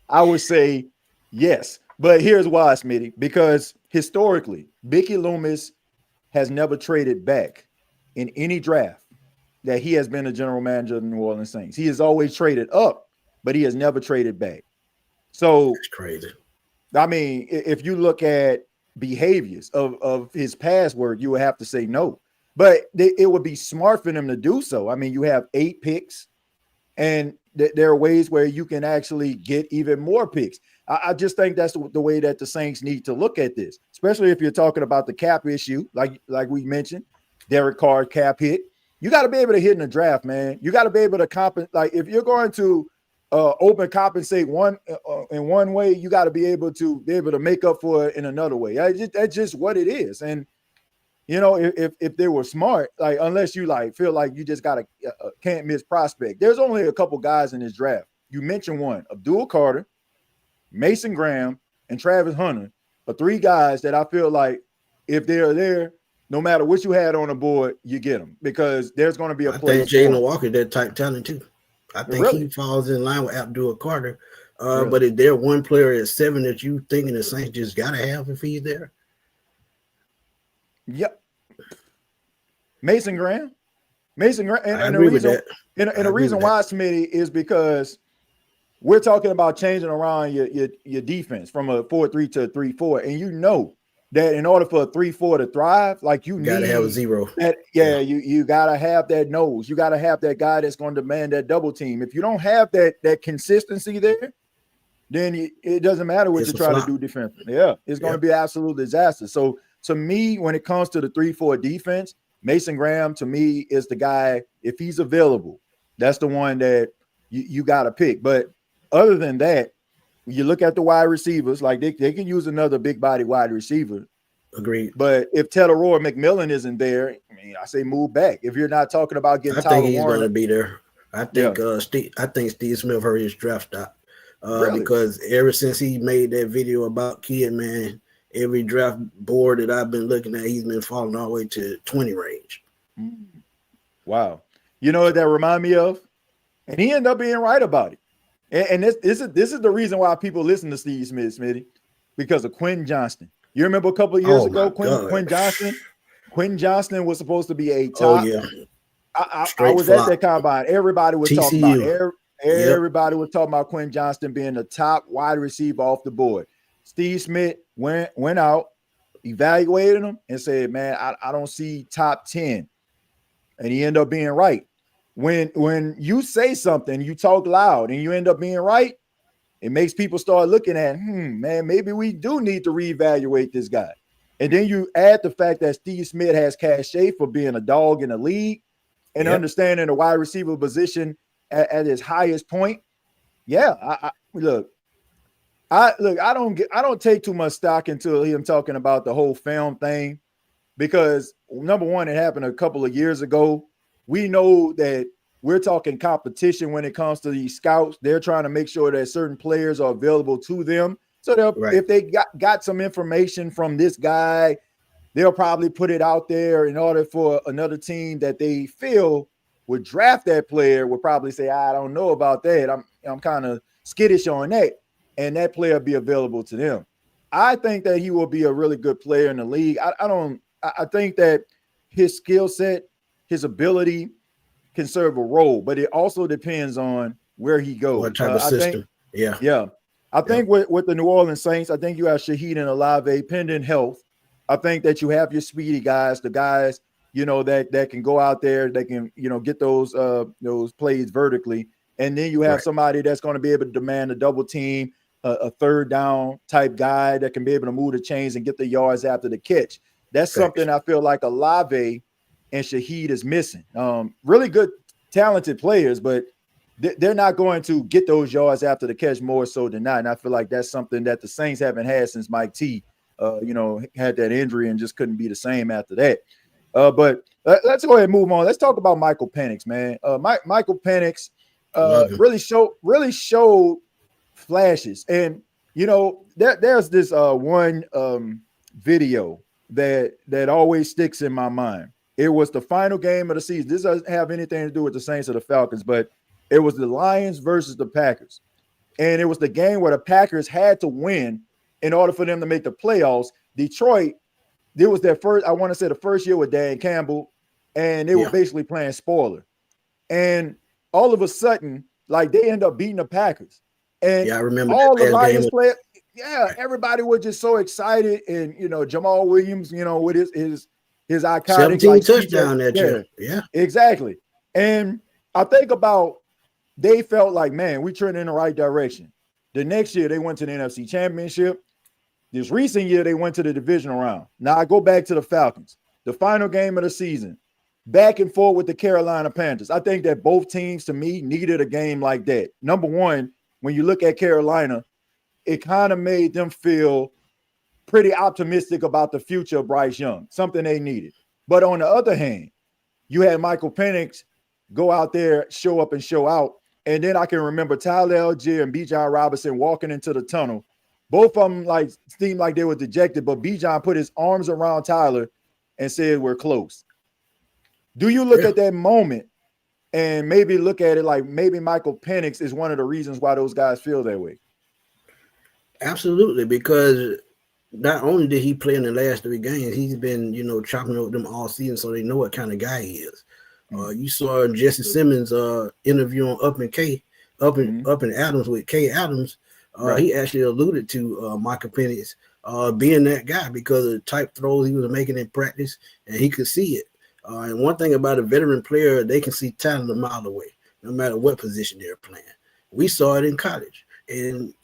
I would say yes. But here's why, Smitty, because historically, Mickey Loomis has never traded back in any draft that he has been a general manager of the New Orleans Saints. He has always traded up, but he has never traded back. So that's crazy. I mean, if you look at behaviors of his past work, you would have to say no. But it would be smart for them to do so. I mean, you have 8 picks, and there are ways where you can actually get even more picks. I just think that's the way that the Saints need to look at this, especially if you're talking about the cap issue, like we mentioned, Derek Carr cap hit. You got to be able to hit in the draft, man. You got to be able to compensate. Like if you're going to open compensate in one way, you got to be able to make up for it in another way. That's just what it is. And if they were smart, like unless you feel like you just got a can't miss prospect. There's only a couple guys in this draft. You mentioned one, Abdul Carter, Mason Graham, and Travis Hunter are 3 guys that I feel like if they're there, no matter what you had on the board, you get them because there's going to be a place. I think Jalen Walker that type talent too. I think he falls in line with Abdul Carter. But is there one player at 7 that you thinking the Saints just got to have if he's there? Yep. Mason Graham. And the reason why, Smitty, is because we're talking about changing around your defense from a 4-3 to a 3-4, and you know that in order for a 3-4 to thrive, like you gotta have a 0. You gotta have that nose. You gotta have that guy that's going to demand that double team. If you don't have that consistency there, then it doesn't matter what you're trying to do defensively. Yeah, it's going to be an absolute disaster. So to me, when it comes to the 3-4 defense, Mason Graham to me is the guy. If he's available, that's the one that you got to pick. But other than that, you look at the wide receivers, like they can use another big body wide receiver. Agreed. But if Teteroy McMillan isn't there, I mean, I say move back. If you're not talking about getting Tyler think he's Warren, going to be there. I think Steve Smith heard his draft stock because ever since he made that video about Kid, man, every draft board that I've been looking at, he's been falling all the way to 20 range. Wow. You know what that remind me of? And he ended up being right about it. And this is the reason why people listen to Steve Smith, Smitty, because of Quentin Johnston. You remember a couple of years ago, Quentin Johnston was supposed to be a top. Oh, yeah. I was at that combine. Everybody was talking about everybody was talking about Quentin Johnston being the top wide receiver off the board. Steve Smith went out, evaluated him, and said, "Man, I don't see top 10." And he ended up being right. When you say something, you talk loud, and you end up being right, it makes people start looking at, man, maybe we do need to reevaluate this guy. And then you add the fact that Steve Smith has cachet for being a dog in the league and understanding the wide receiver position at his highest point. Yeah, I don't take too much stock into him talking about the whole film thing because number one, it happened a couple of years ago. We know that we're talking competition when it comes to these scouts. They're trying to make sure that certain players are available to them. So if they got some information from this guy, they'll probably put it out there in order for another team that they feel would draft that player would probably say, I don't know about that. I'm kind of skittish on that. And that player be available to them. I think that he will be a really good player in the league. I think that his skill set, his ability can serve a role, but it also depends on where he goes. What type of system? Yeah. I think with the New Orleans Saints, I think you have Shaheed and Olave pending health. I think that you have your speedy guys, the guys, that can go out there, they can, get those plays vertically. And then you have somebody that's going to be able to demand a double team, a third down type guy that can be able to move the chains and get the yards after the catch. That's something I feel like Olave and Shaheed is missing. Really good, talented players, but they're not going to get those yards after the catch more so than not. And I feel like that's something that the Saints haven't had since Mike T, had that injury and just couldn't be the same after that. But let's go ahead and move on. Let's talk about Michael Penix, man. Michael Penix really showed flashes. And, there's this one video that always sticks in my mind. It was the final game of the season. This doesn't have anything to do with the Saints or the Falcons, but it was the Lions versus the Packers. And it was the game where the Packers had to win in order for them to make the playoffs. Detroit, it was their first, I want to say the first year with Dan Campbell, and they were basically playing spoiler. And all of a sudden, like, they end up beating the Packers. And I remember all the Lions players, everybody was just so excited. And, Jamal Williams, with his iconic 17 touchdown that year. Yeah, exactly. And I think about, they felt like, man, we turned in the right direction. The next year, they went to the NFC Championship. This recent year, they went to the divisional round. Now, I go back to the Falcons. The final game of the season, back and forth with the Carolina Panthers. I think that both teams, to me, needed a game like that. Number one, when you look at Carolina, it kind of made them feel pretty optimistic about the future of Bryce Young, something they needed. But on the other hand, you had Michael Penix go out there, show up and show out. And then I can remember Tyler Algier and Bijan Robinson walking into the tunnel. Both of them seemed like they were dejected, but Bijan put his arms around Tyler and said, we're close. Do you look at that moment and maybe look at it like maybe Michael Penix is one of the reasons why those guys feel that way? Absolutely, because not only did he play in the last 3 games, he's been, chopping up them all season, so they know what kind of guy he is. You saw Jesse Simmons interview on Up and Adams with Kay Adams. He actually alluded to Michael Penix being that guy because of the type throws he was making in practice, and he could see it. And one thing about a veteran player, they can see talent a mile away, no matter what position they're playing. We saw it in college, and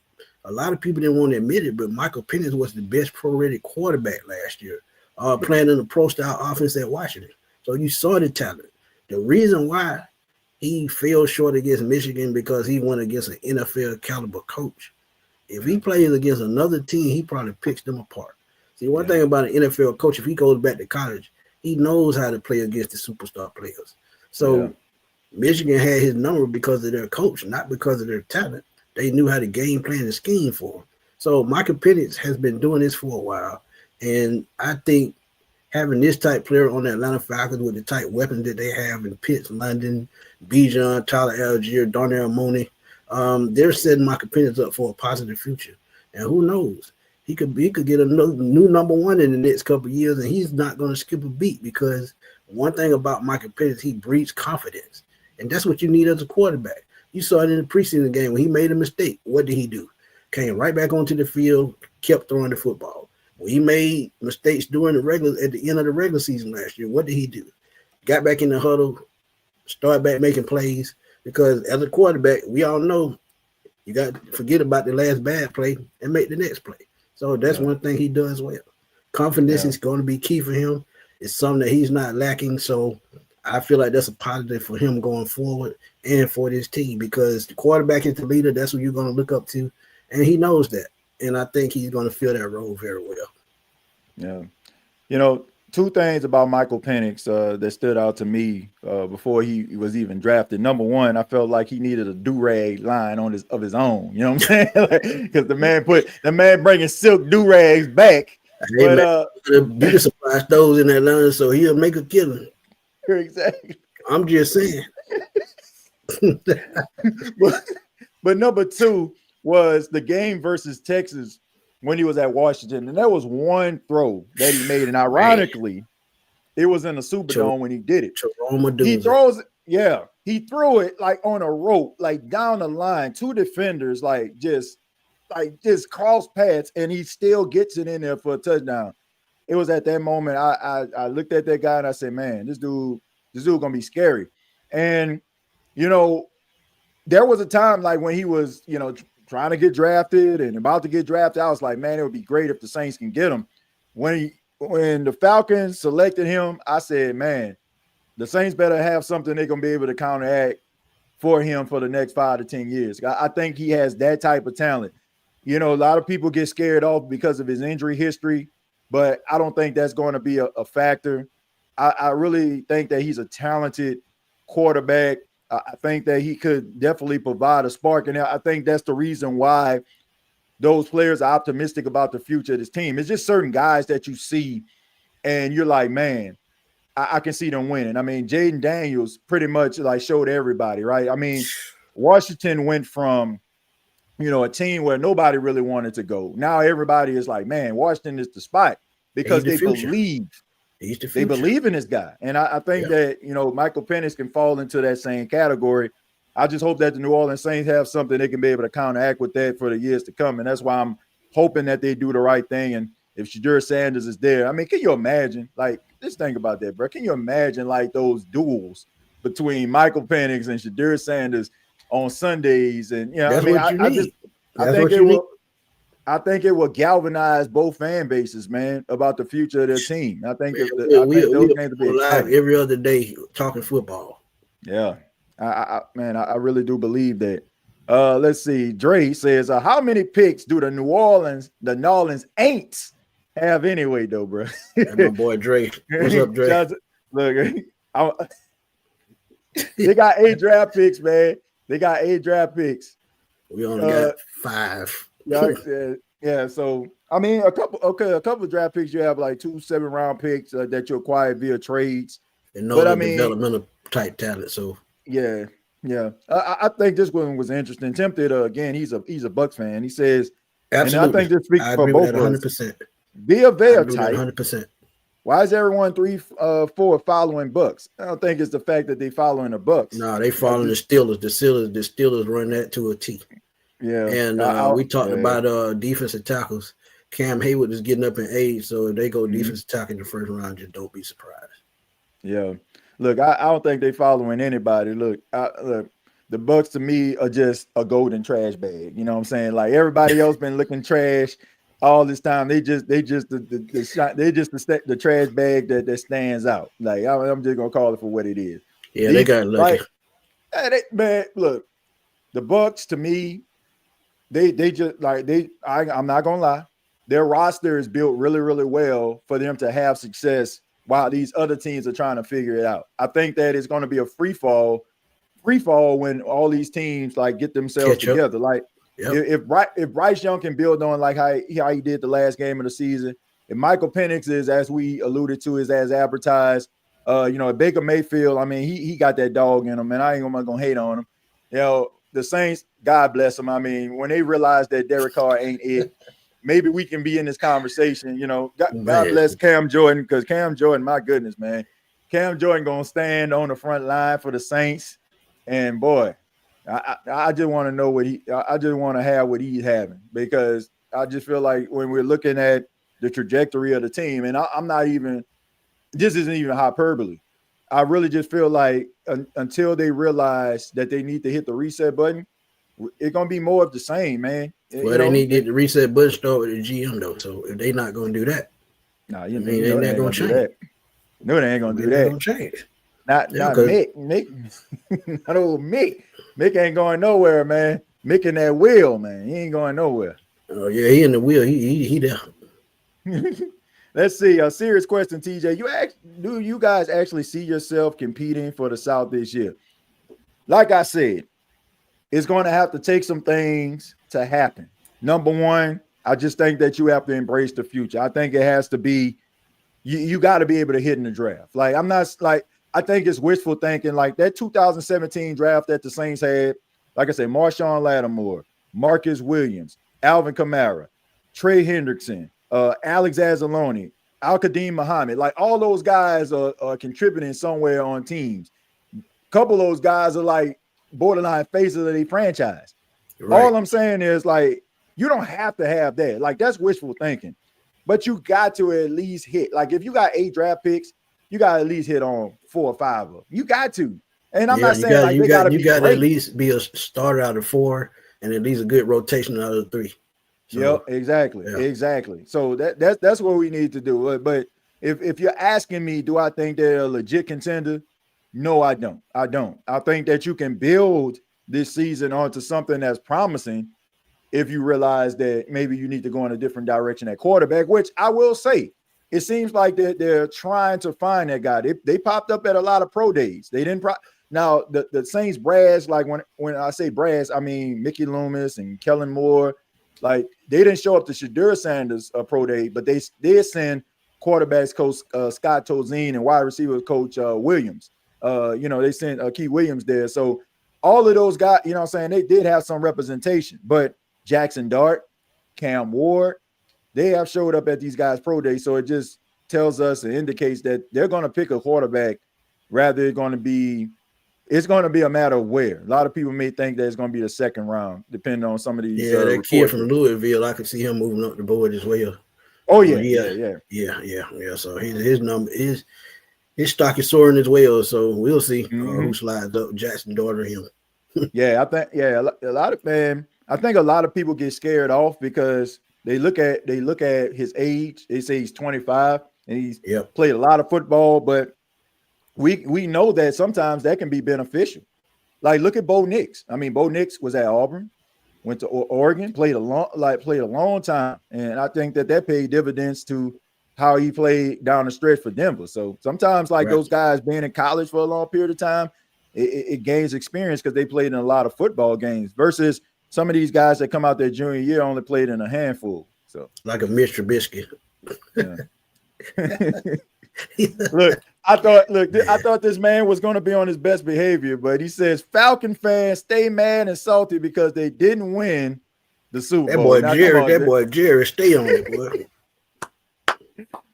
a lot of people didn't want to admit it, but Michael Penix was the best pro-rated quarterback last year, playing in a pro-style offense at Washington. So you saw the talent. The reason why he fell short against Michigan because he went against an NFL caliber coach. If he plays against another team, he probably picks them apart. See, one thing about an NFL coach, if he goes back to college, he knows how to play against the superstar players. So Michigan had his number because of their coach, not because of their talent. They knew how to game plan and scheme for him. So Michael Penix has been doing this for a while. And I think having this type player on the Atlanta Falcons with the type weapons that they have in Pitts, London, Bijan, Tyler Algier, Darnell Mooney, they're setting Michael Penix up for a positive future. And who knows? He could get a new number one in the next couple of years, and he's not going to skip a beat because one thing about Michael Penix, he breeds confidence. And that's what you need as a quarterback. You saw it in the preseason game when he made a mistake. What did he do? Came right back onto the field, kept throwing the football. When he made mistakes at the end of the regular season last year, what did he do? Got back in the huddle, started back making plays, because as a quarterback, we all know you got to forget about the last bad play and make the next play. So that's one thing he does well. Confidence is going to be key for him. It's something that he's not lacking. So I feel like that's a positive for him going forward and for this team, because the quarterback is the leader. That's what you're going to look up to. And he knows that. And I think he's going to fill that role very well. Yeah. Two things about Michael Penix that stood out to me before he was even drafted. Number one, I felt like he needed a do-rag line of his own. You know what I'm saying? Because the man bringing silk do-rags back. Hey, but the beauty supply stores in Atlanta, so he'll make a killing. Exactly. I'm just saying. but number two was the game versus Texas. when he was at Washington, and there was one throw that he made, and ironically, it was in the Superdome when he did it. He throws it, he threw it like on a rope, like down the line, two defenders, like just cross paths, and he still gets it in there for a touchdown. It was at that moment I looked at that guy and I said, man, this dude gonna be scary. And there was a time like when he was, trying to get drafted and about to get drafted. I was like, man, it would be great if the Saints can get him. When the Falcons selected him, I said, man, the Saints better have something they're gonna be able to counteract for him for the next 5 to 10 years. I think he has that type of talent. A lot of people get scared off because of his injury history, but I don't think that's going to be a factor. I really think that he's a talented quarterback. I think that he could definitely provide a spark, and I think that's the reason why those players are optimistic about the future of this team. It's just certain guys that you see, and you're like, man, I can see them winning. I mean, Jaden Daniels pretty much like showed everybody, right? I mean, Washington went from, a team where nobody really wanted to go. Now everybody is like, man, Washington is the spot because they believe. They believe in this guy. And I think that, Michael Penix can fall into that same category. I just hope that the New Orleans Saints have something they can be able to counteract with that for the years to come. And that's why I'm hoping that they do the right thing. And if Julio Sanders is there, I mean, can you imagine? Like, just think about that, bro. Can you imagine like those duels between Michael Penix and Julio Sanders on Sundays? And I think it will galvanize both fan bases, man, about the future of their team. I think those games will be live every other day talking football. Yeah, I really do believe that. Let's see. Dre says, how many picks do the New Orleans Aints have anyway, though, bro? That's my boy Dre. What's up, Dre? Look, they got 8 draft picks, man. They got 8 draft picks. We only got 5. Yeah. So I mean, a couple of draft picks. You have like 2 7-round picks that you acquired via trades, and developmental type talent. So yeah. I think this one was interesting. Tempted again. He's a Bucs fan. He says, absolutely. And I think this speaks for both 100%. Be a Bear type. 100%. Why is everyone 3-4 following Bucs? I don't think it's the fact that they following the Bucs. No, they following the Steelers. The Steelers run that to a T. Yeah, and we talked about defensive tackles. Cam Hayward is getting up in age, so if they go defensive tackle in the first round, just don't be surprised. Yeah, look, I don't think they following anybody. Look, the Bucs to me are just a golden trash bag. You know what I'm saying? Like everybody else been looking trash all this time. They just the trash bag that stands out. Like I'm just gonna call it for what it is. Yeah, they got lucky. Man, look, the Bucs to me. I'm not gonna lie, their roster is built really, really well for them to have success while these other teams are trying to figure it out. I think that it's going to be a free fall when all these teams like get themselves together. Like if Bryce Young can build on like how he did the last game of the season, if Michael Penix is, as we alluded to, is as advertised, Baker Mayfield, I mean, he got that dog in him, and I ain't gonna hate on him. The Saints, God bless them. I mean, when they realize that Derek Carr ain't it, maybe we can be in this conversation. God bless Cam Jordan, because Cam Jordan, my goodness, man, Cam Jordan gonna stand on the front line for the Saints, and boy, I just want to know I just want to have what he's having, because I just feel like when we're looking at the trajectory of the team, and I'm not even, this isn't even hyperbole. I really just feel like until they realize that they need to hit the reset button, it's gonna be more of the same, man. Well, they need to get the reset button started with the GM though. So if they're not gonna do that, they're not gonna change. No, they ain't gonna do that. Gonna change. Not Mick. Not old Mick. Mick ain't going nowhere, man. Mick in that wheel, man. He ain't going nowhere. Oh yeah, he in the wheel. He there. Let's see. A serious question, TJ. Do you guys actually see yourself competing for the South this year? Like I said, it's going to have to take some things to happen. Number one, I just think that you have to embrace the future. I think it has to be, you got to be able to hit in the draft. Like, I think it's wishful thinking. Like that 2017 draft that the Saints had, like I said, Marshawn Lattimore, Marcus Williams, Alvin Kamara. Trey Hendrickson, Alex Anzalone, Al-Qadim Muhammad, like all those guys are contributing somewhere on teams. A couple of those guys are like borderline faces of the franchise. Right. All I'm saying is like, you don't have to have that. Like that's wishful thinking, but you got to at least hit. Like if you got 8 draft picks, you got to at least hit on 4 or 5 of them. You got to. And I'm not saying you got to at least be a starter out of 4 and at least a good rotation out of 3. So, yep, exactly. So that's what we need to do. But if you're asking me, do I think they're a legit contender? No, I don't. I think that you can build this season onto something that's promising if you realize that maybe you need to go in a different direction at quarterback, which I will say, it seems like they're trying to find that guy. They popped up at a lot of pro days. They didn't now the Saints brass, like when I say brass, I mean Mickey Loomis and Kellen Moore. Like they didn't show up to Shadur Sanders pro day, but they did send quarterbacks coach Scott Tozine and wide receiver coach Williams. They sent Key Williams there. So all of those guys, you know what I'm saying, they did have some representation. But Jackson Dart, Cam Ward, they have showed up at these guys' pro day. So it just tells us and indicates that they're going to pick a quarterback rather it's going to be a matter of where. A lot of people may think that it's going to be the second round, depending on some of these. Yeah, that kid from Louisville, I could see him moving up the board as well. Oh yeah. So his number is his stock is soaring as well. So we'll see who slides up, Jackson Dart or him. I think a lot of people get scared off because they look at his age. They say he's 25 and he's played a lot of football, but we know that sometimes that can be beneficial. Like look at Bo Nix. I mean, Bo Nix was at Auburn, went to Oregon, played a long time, and I think that paid dividends to how he played down the stretch for Denver. So sometimes those guys being in college for a long period of time, it gains experience because they played in a lot of football games versus some of these guys that come out their junior year only played in a handful. So like a Mr. Trubisky. I thought this man was going to be on his best behavior, but he says Falcon fans stay mad and salty because they didn't win the Super Bowl. That boy Jerry, stay on it, boy.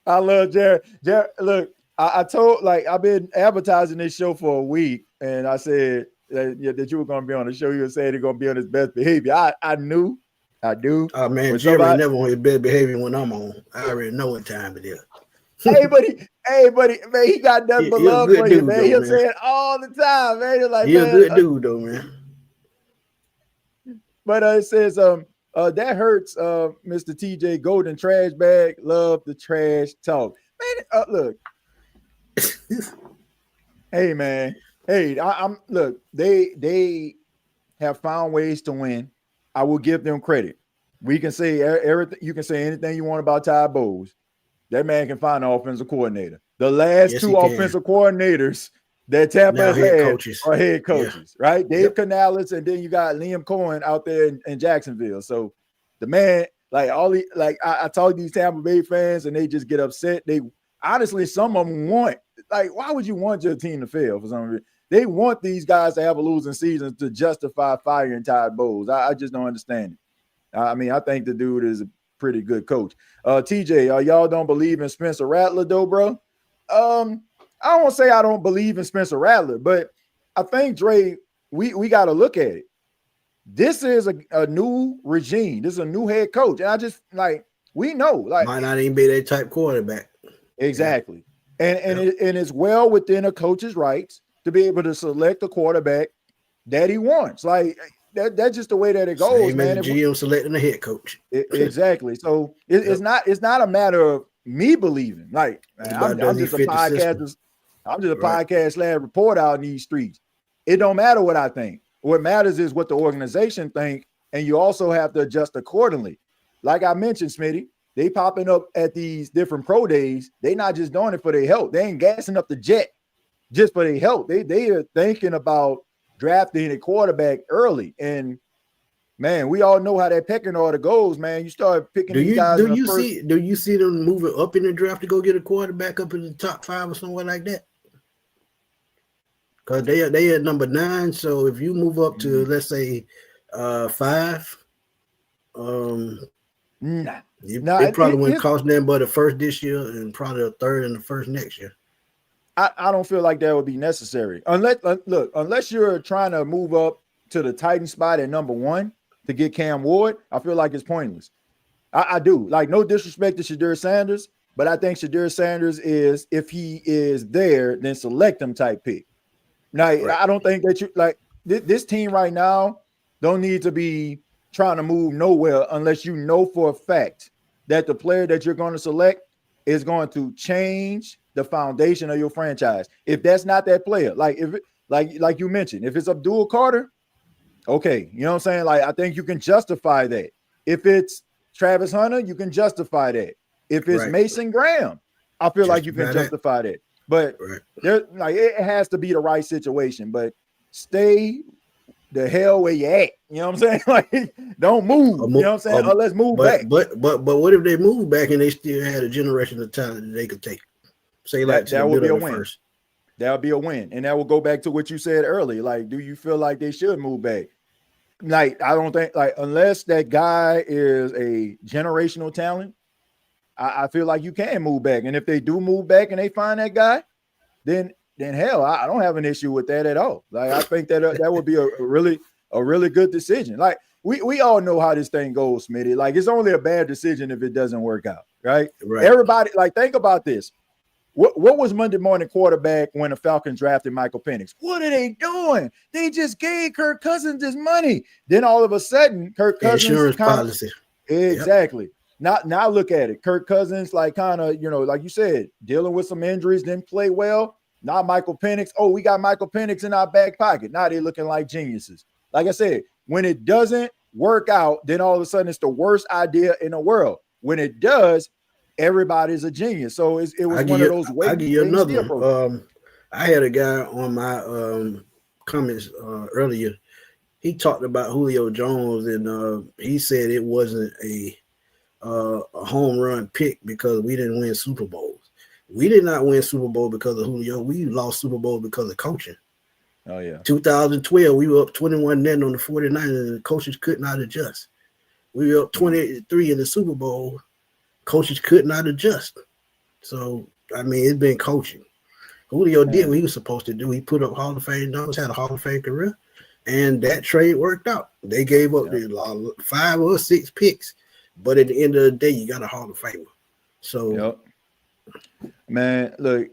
I love Jerry. Jerry, look, I told I've been advertising this show for a week, and I said that you were going to be on the show. You were saying you're going to be on his best behavior. I knew. I do. Oh man, Jerry never on his best behavior when I'm on. I already know what time it is. Hey, buddy, man, he got nothing but love for you, man. He'll say it all the time, man. He's like, a good dude, though, man. But it says, that hurts, Mr. TJ Golden trash bag. Love the trash talk, man. Look, hey, man. Hey, I'm look. They have found ways to win. I will give them credit. We can say everything. You can say anything you want about Ty Bowles. That man can find an offensive coordinator. The last 2 offensive coordinators that Tampa has had are head coaches, right? Dave Canales, and then you got Liam Cohen out there in Jacksonville. So the man, I talk to these Tampa Bay fans, and they just get upset. They honestly, some of them want, why would you want your team to fail for some reason? They want these guys to have a losing season to justify firing Ty Bowles. I just don't understand it. I mean, I think the dude is a pretty good coach. TJ, y'all don't believe in Spencer Rattler though, bro? I don't want to say I don't believe in Spencer Rattler, but I think, Dre, we got to look at it. This is a new regime. This is a new head coach. And I just, we know. Might not even be that type quarterback. Exactly. And it's well within a coach's rights to be able to select a quarterback that he wants. That's just the way that it goes, man. GM selecting a head coach. Exactly. So it's not a matter of me believing. I'm just a podcast. I'm just a podcast reporter out in these streets. It don't matter what I think. What matters is what the organization think, and you also have to adjust accordingly. Like I mentioned, Smitty, they popping up at these different pro days. They not just doing it for their health. They ain't gassing up the jet just for their health. They are thinking about drafting a quarterback early. And man, we all know how that pecking order goes, man. You start picking these guys. Do you see them moving up in the draft to go get a quarterback up in the top 5 or somewhere like that? Because they at number 9. So if you move up to let's say 5, Nah. It probably wouldn't cost them but the first this year and probably a third and the first next year. I don't feel like that would be necessary. Unless you're trying to move up to the Titan spot at number 1 to get Cam Ward, I feel like it's pointless. I do. Like, no disrespect to Shedeur Sanders, but I think Shedeur Sanders is, if he is there, then select him type pick. Now, right. I don't think that you like this team right now don't need to be trying to move nowhere unless you know for a fact that the player that you're going to select is going to change the foundation of your franchise. If that's not that player, like you mentioned, if it's Abdul Carter, okay, you know what I'm saying? Like, I think you can justify that. If it's Travis Hunter, you can justify that. If it's Mason Graham, I feel like you can justify that. But there, like, it has to be the right situation. But stay the hell where you at. You know what I'm saying? Like, don't move. You know what I'm saying? Or let's move back. But what if they move back and they still had a generation of talent that they could take? Say like that would be a win. That would be a win. And that will go back to what you said earlier. Like, do you feel like they should move back? Like, I don't think, like, unless that guy is a generational talent, I feel like you can move back. And if they do move back and they find that guy, then hell, I don't have an issue with that at all. Like, I think that that would be a really good decision. Like, we all know how this thing goes, Smitty. Like, it's only a bad decision if it doesn't work out, right? Everybody, like, think about this. What was Monday Morning Quarterback when the Falcons drafted Michael Penix? What are they doing? They just gave Kirk Cousins his money. Then all of a sudden, Kirk Cousins insurance policy. Exactly. Yep. Now look at it. Kirk Cousins, like, kind of, you know, like you said, dealing with some injuries, didn't play well. Now Michael Penix. Oh, we got Michael Penix in our back pocket. Now they're looking like geniuses. Like I said, when it doesn't work out, then all of a sudden it's the worst idea in the world. When it does, everybody's a genius. So it was one of those ways. I'll give you another one. I had a guy on my comments earlier. He talked about Julio Jones, and he said it wasn't a home run pick because we didn't win Super Bowls. We did not win Super Bowl because of Julio. We lost Super Bowl because of coaching. Oh, yeah. 2012, we were up 21-0 on the 49ers, and the coaches could not adjust. We were up 28-3 in the Super Bowl. Coaches could not adjust. So, I mean, it's been coaching. Julio did what he was supposed to do. He put up Hall of Fame numbers, had a Hall of Fame career, and that trade worked out. They gave up the 5 or 6 picks, but at the end of the day, you got a Hall of Famer. So, man, look,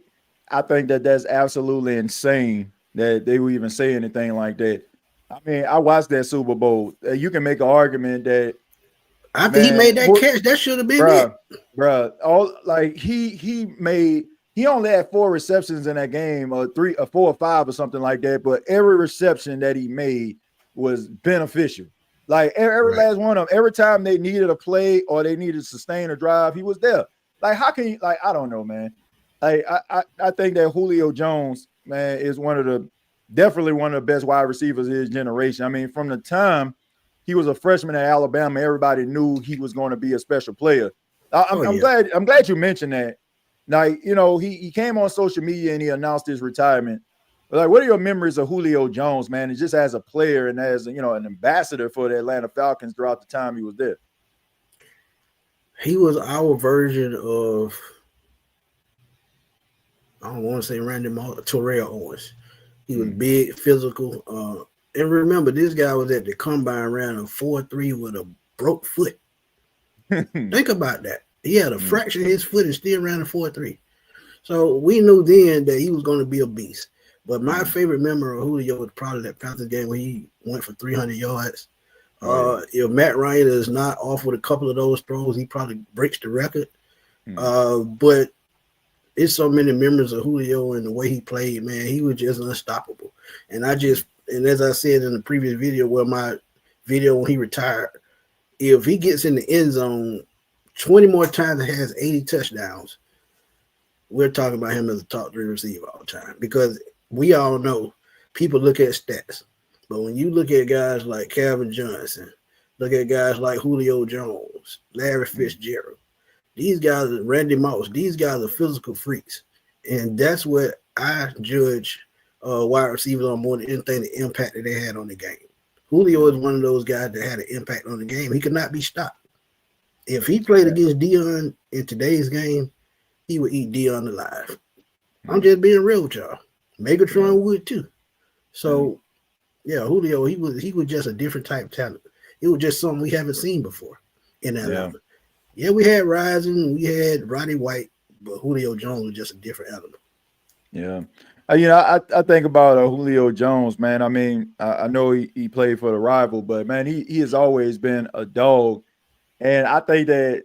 I think that's absolutely insane that they would even say anything like that. I mean, I watched that Super Bowl. You can make an argument that after he made that catch, that should have been it. Bruh, all like he only had 4 receptions in that game, or 3 or 4 or 5 or something like that. But every reception that he made was beneficial. Like every last one of them, every time they needed a play or they needed to sustain a drive, he was there. Like, how can you, like, I don't know, man. Like, I think that Julio Jones, man, is definitely one of the best wide receivers of his generation. I mean, from the time he was a freshman at Alabama, everybody knew he was going to be a special player. I'm glad you mentioned that. Now, you know, he came on social media and he announced his retirement. But, like, what are your memories of Julio Jones, man? And just as a player and as, you know, an ambassador for the Atlanta Falcons throughout the time he was there. He was our version of, I don't want to say Randy Moss, Terrell Owens. He was big, physical. And remember, this guy was at the combine ran a 4.3 with a broke foot. Think about that. He had a fraction of his foot and still ran a 4.3. So we knew then that he was going to be a beast. But my favorite memory of Julio was probably that Panthers game where he went for 300 yards. If Matt Ryan is not off with a couple of those throws, he probably breaks the record. But it's so many memories of Julio and the way he played, man. He was just unstoppable. And as I said in the previous video, my video when he retired, if he gets in the end zone 20 more times and has 80 touchdowns, we're talking about him as a top 3 receiver all the time. Because we all know people look at stats. But when you look at guys like Calvin Johnson, look at guys like Julio Jones, Larry Fitzgerald, these guys are Randy Moss, these guys are physical freaks. And that's what I judge wide receivers on more than anything, the impact that they had on the game. Julio is one of those guys that had an impact on the game. He could not be stopped. if he played against Deion in today's game, he would eat Deion alive. I'm just being real with y'all. Megatron would too. So, Julio, he was just a different type of talent. It was just something we haven't seen before in Atlanta. Yeah, we had Rising, we had Roddy White, but Julio Jones was just a different element. Yeah. I think about Julio Jones, man. I mean, I know he played for the rival, but, man, he has always been a dog. And I think that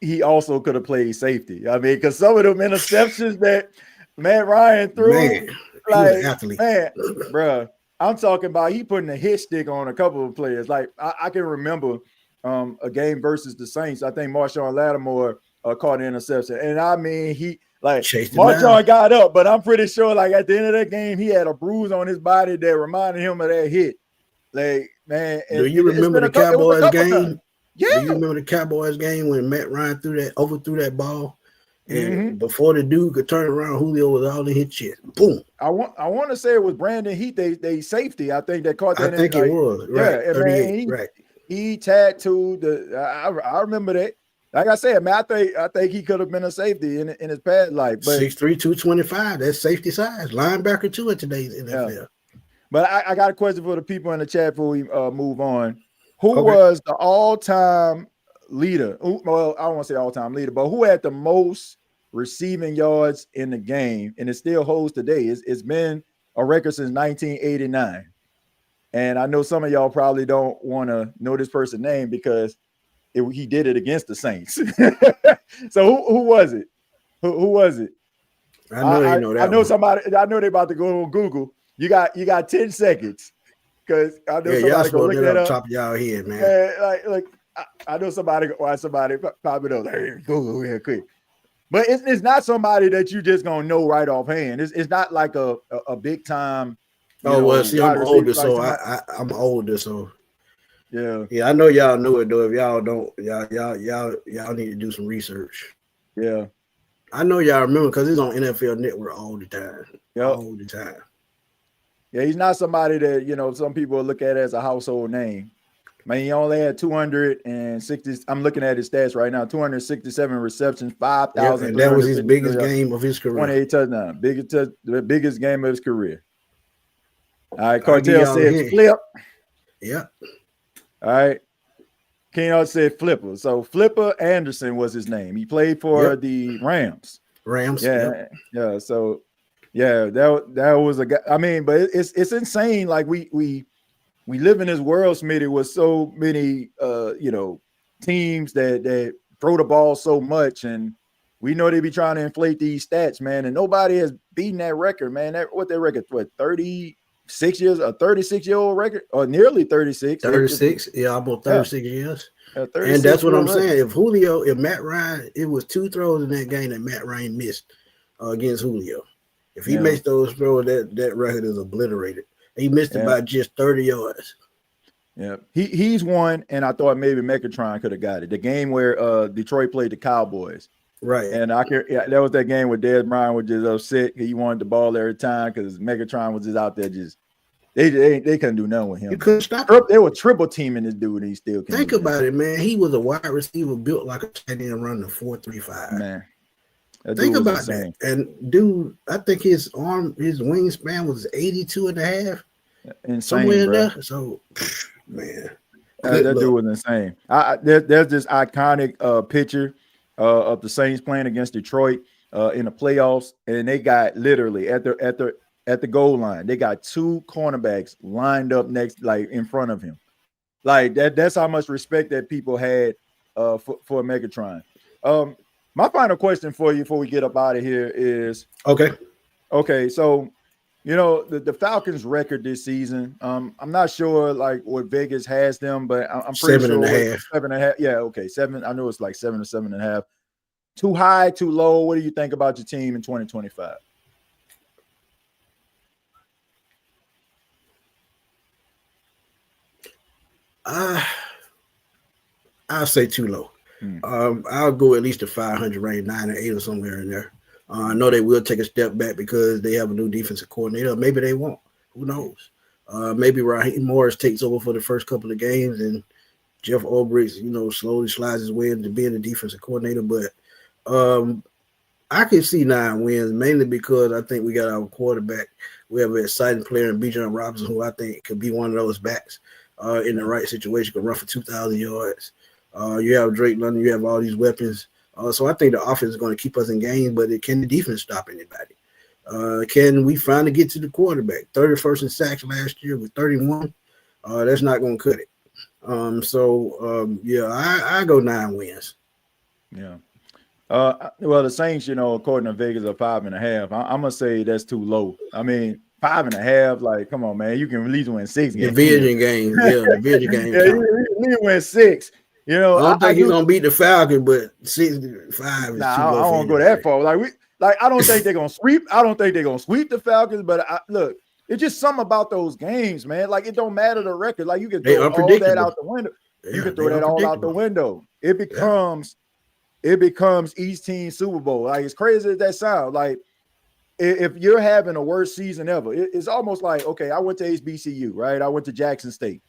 he also could have played safety. I mean, because some of them interceptions that Matt Ryan threw, man, he was an athlete. Man, bro, I'm talking about he putting a hit stick on a couple of players. Like, I can remember a game versus the Saints. I think Marshawn Lattimore caught an interception. And, I mean, Marshawn got up, but I'm pretty sure, like, at the end of that game, he had a bruise on his body that reminded him of that hit. Like, man. Do you remember the Cowboys game? Yeah. Do you remember the Cowboys game when Matt Ryan overthrew that ball? And before the dude could turn around, Julio was all in his chest. Boom. I want to say it was Brandon Heath, they safety. I think that caught that. I think it was. Right. Yeah, man, he tattooed I remember that. Like I said, man, I think he could have been a safety in his past life. But 6'3", 225. That's safety size. Linebacker too in today's NFL. Yeah. But I got a question for the people in the chat before we move on. Who was the all-time leader? Well, I don't want to say all-time leader, but who had the most receiving yards in the game? And it still holds today. It's been a record since 1989. And I know some of y'all probably don't want to know this person's name because he did it against the Saints. So who was it? Who was it? I know somebody. I know they're about to go on Google. You got 10 seconds. Because I know somebody go look that up. Top of y'all head, man. I know somebody pop it up. Hey, Google real quick. But it's not somebody that you just gonna know right offhand. It's not like a big time. I'm older, so I'm older, so yeah. I know y'all know it though. If y'all don't, y'all need to do some research. Yeah, I know y'all remember because it's on NFL Network all the time. All the time. Yeah, he's not somebody that, some people look at as a household name. Man, he only had 260. I'm looking at his stats right now. 267 receptions, 5,000. And that was his biggest game of his career. 28 touchdowns. The biggest game of his career. All right, Cartel said flip. Yeah. All right. Kenyon said flipper. So Flipper Anderson was his name. He played for the Rams. Yeah. Yeah. So that was a guy. I mean, but it's insane. Like we live in this world, Smitty, with so many teams that throw the ball so much, and we know they be trying to inflate these stats, man. And nobody has beaten that record, man. That record? What, 36 years? A 36-year-old record, or nearly 36? 36, almost 36 years. 36, and that's what I'm saying. If Matt Ryan, it was 2 throws in that game that Matt Ryan missed against Julio. If he makes those throws, that record is obliterated. He missed it by just 30 yards. Yeah, he's one, and I thought maybe Megatron could have got it. The game where Detroit played the Cowboys. Right. And that was that game where Dez Bryant was just upset. He wanted the ball every time because Megatron was just out there they couldn't do nothing with him. You couldn't stop him. They were triple teaming this dude, and he still can't. Think about it, man. He was a wide receiver built like a tight end running the 4.35. Man. Think about that. And dude, I think his wingspan was 82 and a half. Insane, somewhere in bro. there. So, man. That dude was insane. There's this iconic picture of the Saints playing against Detroit in the playoffs, and they got literally at the goal line, they got 2 cornerbacks lined up next, like in front of him. Like that's how much respect that people had for Megatron. My final question for you before we get up out of here is okay. So, the Falcons record this season. I'm not sure like what Vegas has them, but I'm pretty sure 7.5. Yeah, okay, 7. I know it's like 7 or 7.5. Too high, too low. What do you think about your team in 2025? I'll say too low. I'll go at least a 500 range, 9 or 8 or somewhere in there. I know they will take a step back because they have a new defensive coordinator. Maybe they won't. Who knows? Maybe Raheem Morris takes over for the first couple of games and Jeff Ulbricht, slowly slides his way into being the defensive coordinator. But I can see 9 wins, mainly because I think we got our quarterback. We have an exciting player in Bijan Robinson, who I think could be one of those backs in the right situation, could run for 2,000 yards. You have Drake London, you have all these weapons. So I think the offense is going to keep us in games, but can the defense stop anybody? Can we finally get to the quarterback? 31st in sacks last year with 31. That's not going to cut it. I go 9 wins. Yeah. Well, the Saints, according to Vegas, are 5.5. I'm gonna say that's too low. I mean, 5.5. Like, come on, man, you can at least win 6 games. Division game, division game. Yeah, you win 6. I don't think he's gonna beat the Falcons, but 6-5. Nah, I don't want to go that far. I don't think they're gonna sweep. I don't think they're gonna sweep the Falcons. But look, it's just something about those games, man. Like, it don't matter the record. Like, you can throw all that out the window. You can throw that all out the window. It becomes each team's Super Bowl. Like, as crazy as that sounds, like, if you're having a worst season ever, it's almost like, okay, I went to HBCU, right? I went to Jackson State.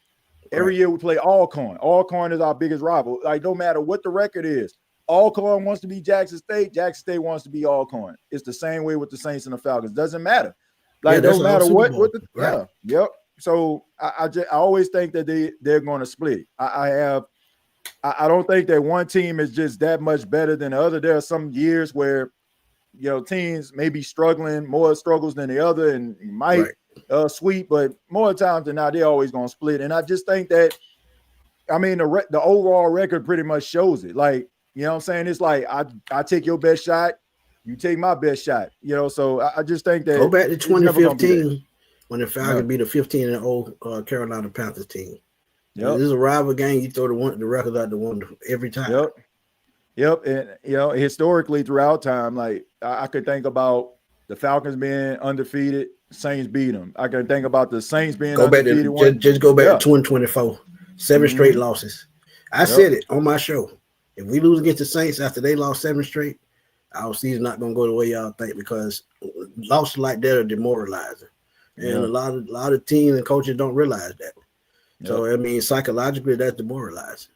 Every year we play Alcorn. Alcorn is our biggest rival. Like, no matter what the record is, Alcorn wants to be Jackson State. Jackson State wants to be Alcorn. It's the same way with the Saints and the Falcons. Doesn't matter. Like, no matter what the right. Yep. So I always think that they're going to split. I don't think that one team is just that much better than the other. There are some years where, teams may be struggling, more struggles than the other, and might sweep, but more times than not, they're always going to split. And I just think that, I mean, the overall record pretty much shows it. Like, you know what I'm saying? It's like, I take your best shot, you take my best shot. So I just think that. Go back to 2015 when the Falcons beat a 15-0 Carolina Panthers team. Yep. This is a rival game. You throw the record out the window every time. Yep. And historically throughout time, like, I could think about the Falcons being undefeated, Saints beat them. I can think about the Saints being undefeated. Just go back to 2024, 7 straight losses. I said it on my show. If we lose against the Saints after they lost 7 straight, our season's not going to go the way y'all think, because losses like that are demoralizing, and a lot of teams and coaches don't realize that. So, I mean, psychologically, that's demoralizing.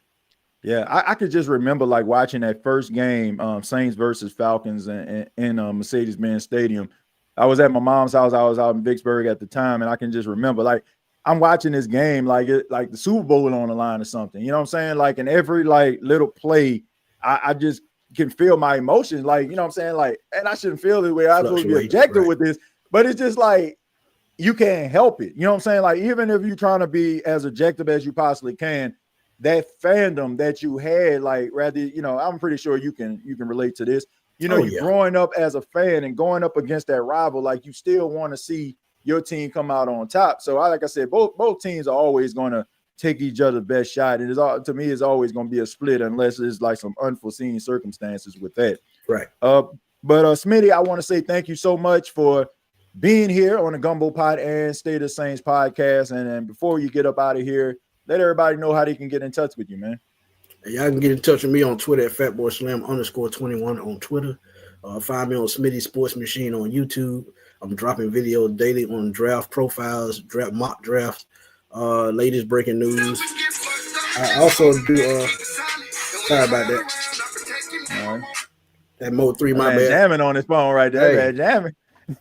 Yeah, I could just remember, like, watching that first game, Saints versus Falcons in Mercedes-Benz Stadium. I was at my mom's house. I was out in Vicksburg at the time, and I can just remember, like, I'm watching this game like the Super Bowl on the line or something. You know what I'm saying? Like, in every, like, little play, I just can feel my emotions. Like, you know what I'm saying? Like, and I shouldn't feel this way. I'm supposed to be objective with this, but it's just like, you can't help it. You know what I'm saying? Like, even if you're trying to be as objective as you possibly can, that fandom that you had, like, rather, I'm pretty sure you can relate to this. You're growing up as a fan and going up against that rival, like, you still want to see your team come out on top. So, like I said, both teams are always going to take each other's best shot. And to me, it's always going to be a split unless there's like some unforeseen circumstances with that. Right. But Smitty, I want to say thank you so much for being here on the Gumbo Pot and State of Saints podcast. And before you get up out of here, let everybody know how they can get in touch with you, man. Y'all can get in touch with me on Twitter at FatBoySlam_21 on Twitter. Find me on Smitty Sports Machine on YouTube. I'm dropping videos daily on draft profiles, mock drafts, latest breaking news. I also do sorry about that. All right. That Mode 3, my bad. Jamming on his phone right there. Hey. Jamming.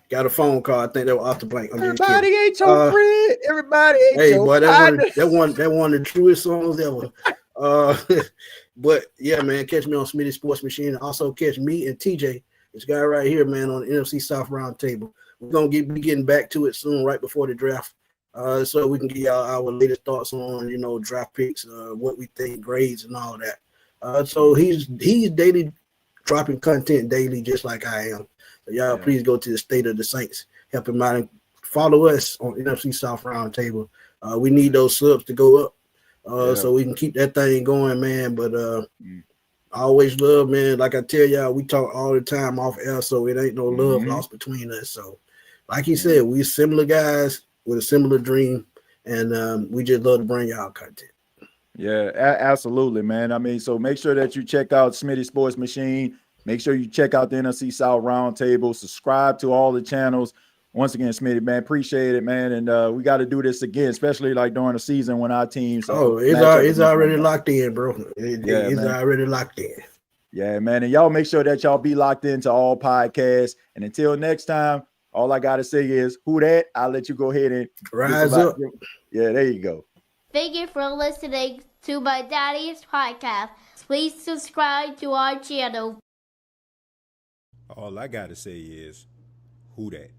Got a phone call. I think they were off the blank. Everybody ain't your friend. Everybody ain't your boy, that one of the truest songs ever. But yeah, man, catch me on Smitty Sports Machine. Also catch me and TJ, this guy right here, man, on the NFC South Roundtable. We're gonna be getting back to it soon, right before the draft, so we can give y'all our latest thoughts on draft picks, what we think, grades, and all that. So he's daily dropping content daily, just like I am. So y'all please go to the State of the Saints, help him out, and follow us on NFC South Roundtable. We need those subs to go up, so we can keep that thing going, man. But I always love, man. Like I tell y'all, we talk all the time off air, so it ain't no love lost between us. So, like he said, we similar guys with a similar dream, and we just love to bring y'all content. Yeah, absolutely, man. I mean, so make sure that you check out Smitty Sports Machine. Make sure you check out the NFC South Roundtable. Subscribe to all the channels. once again, Smitty, man, appreciate it, man. And we got to do this again, especially like during the season when our teams. It's already locked in, bro. It's man. already locked in. Yeah, man. And y'all make sure that y'all be locked into all podcasts. And until next time, all I got to say is, who that? I'll let you go ahead and rise up. Yeah, there you go. Thank you for listening to my daddy's podcast. Please subscribe to our channel. All I got to say is, who that?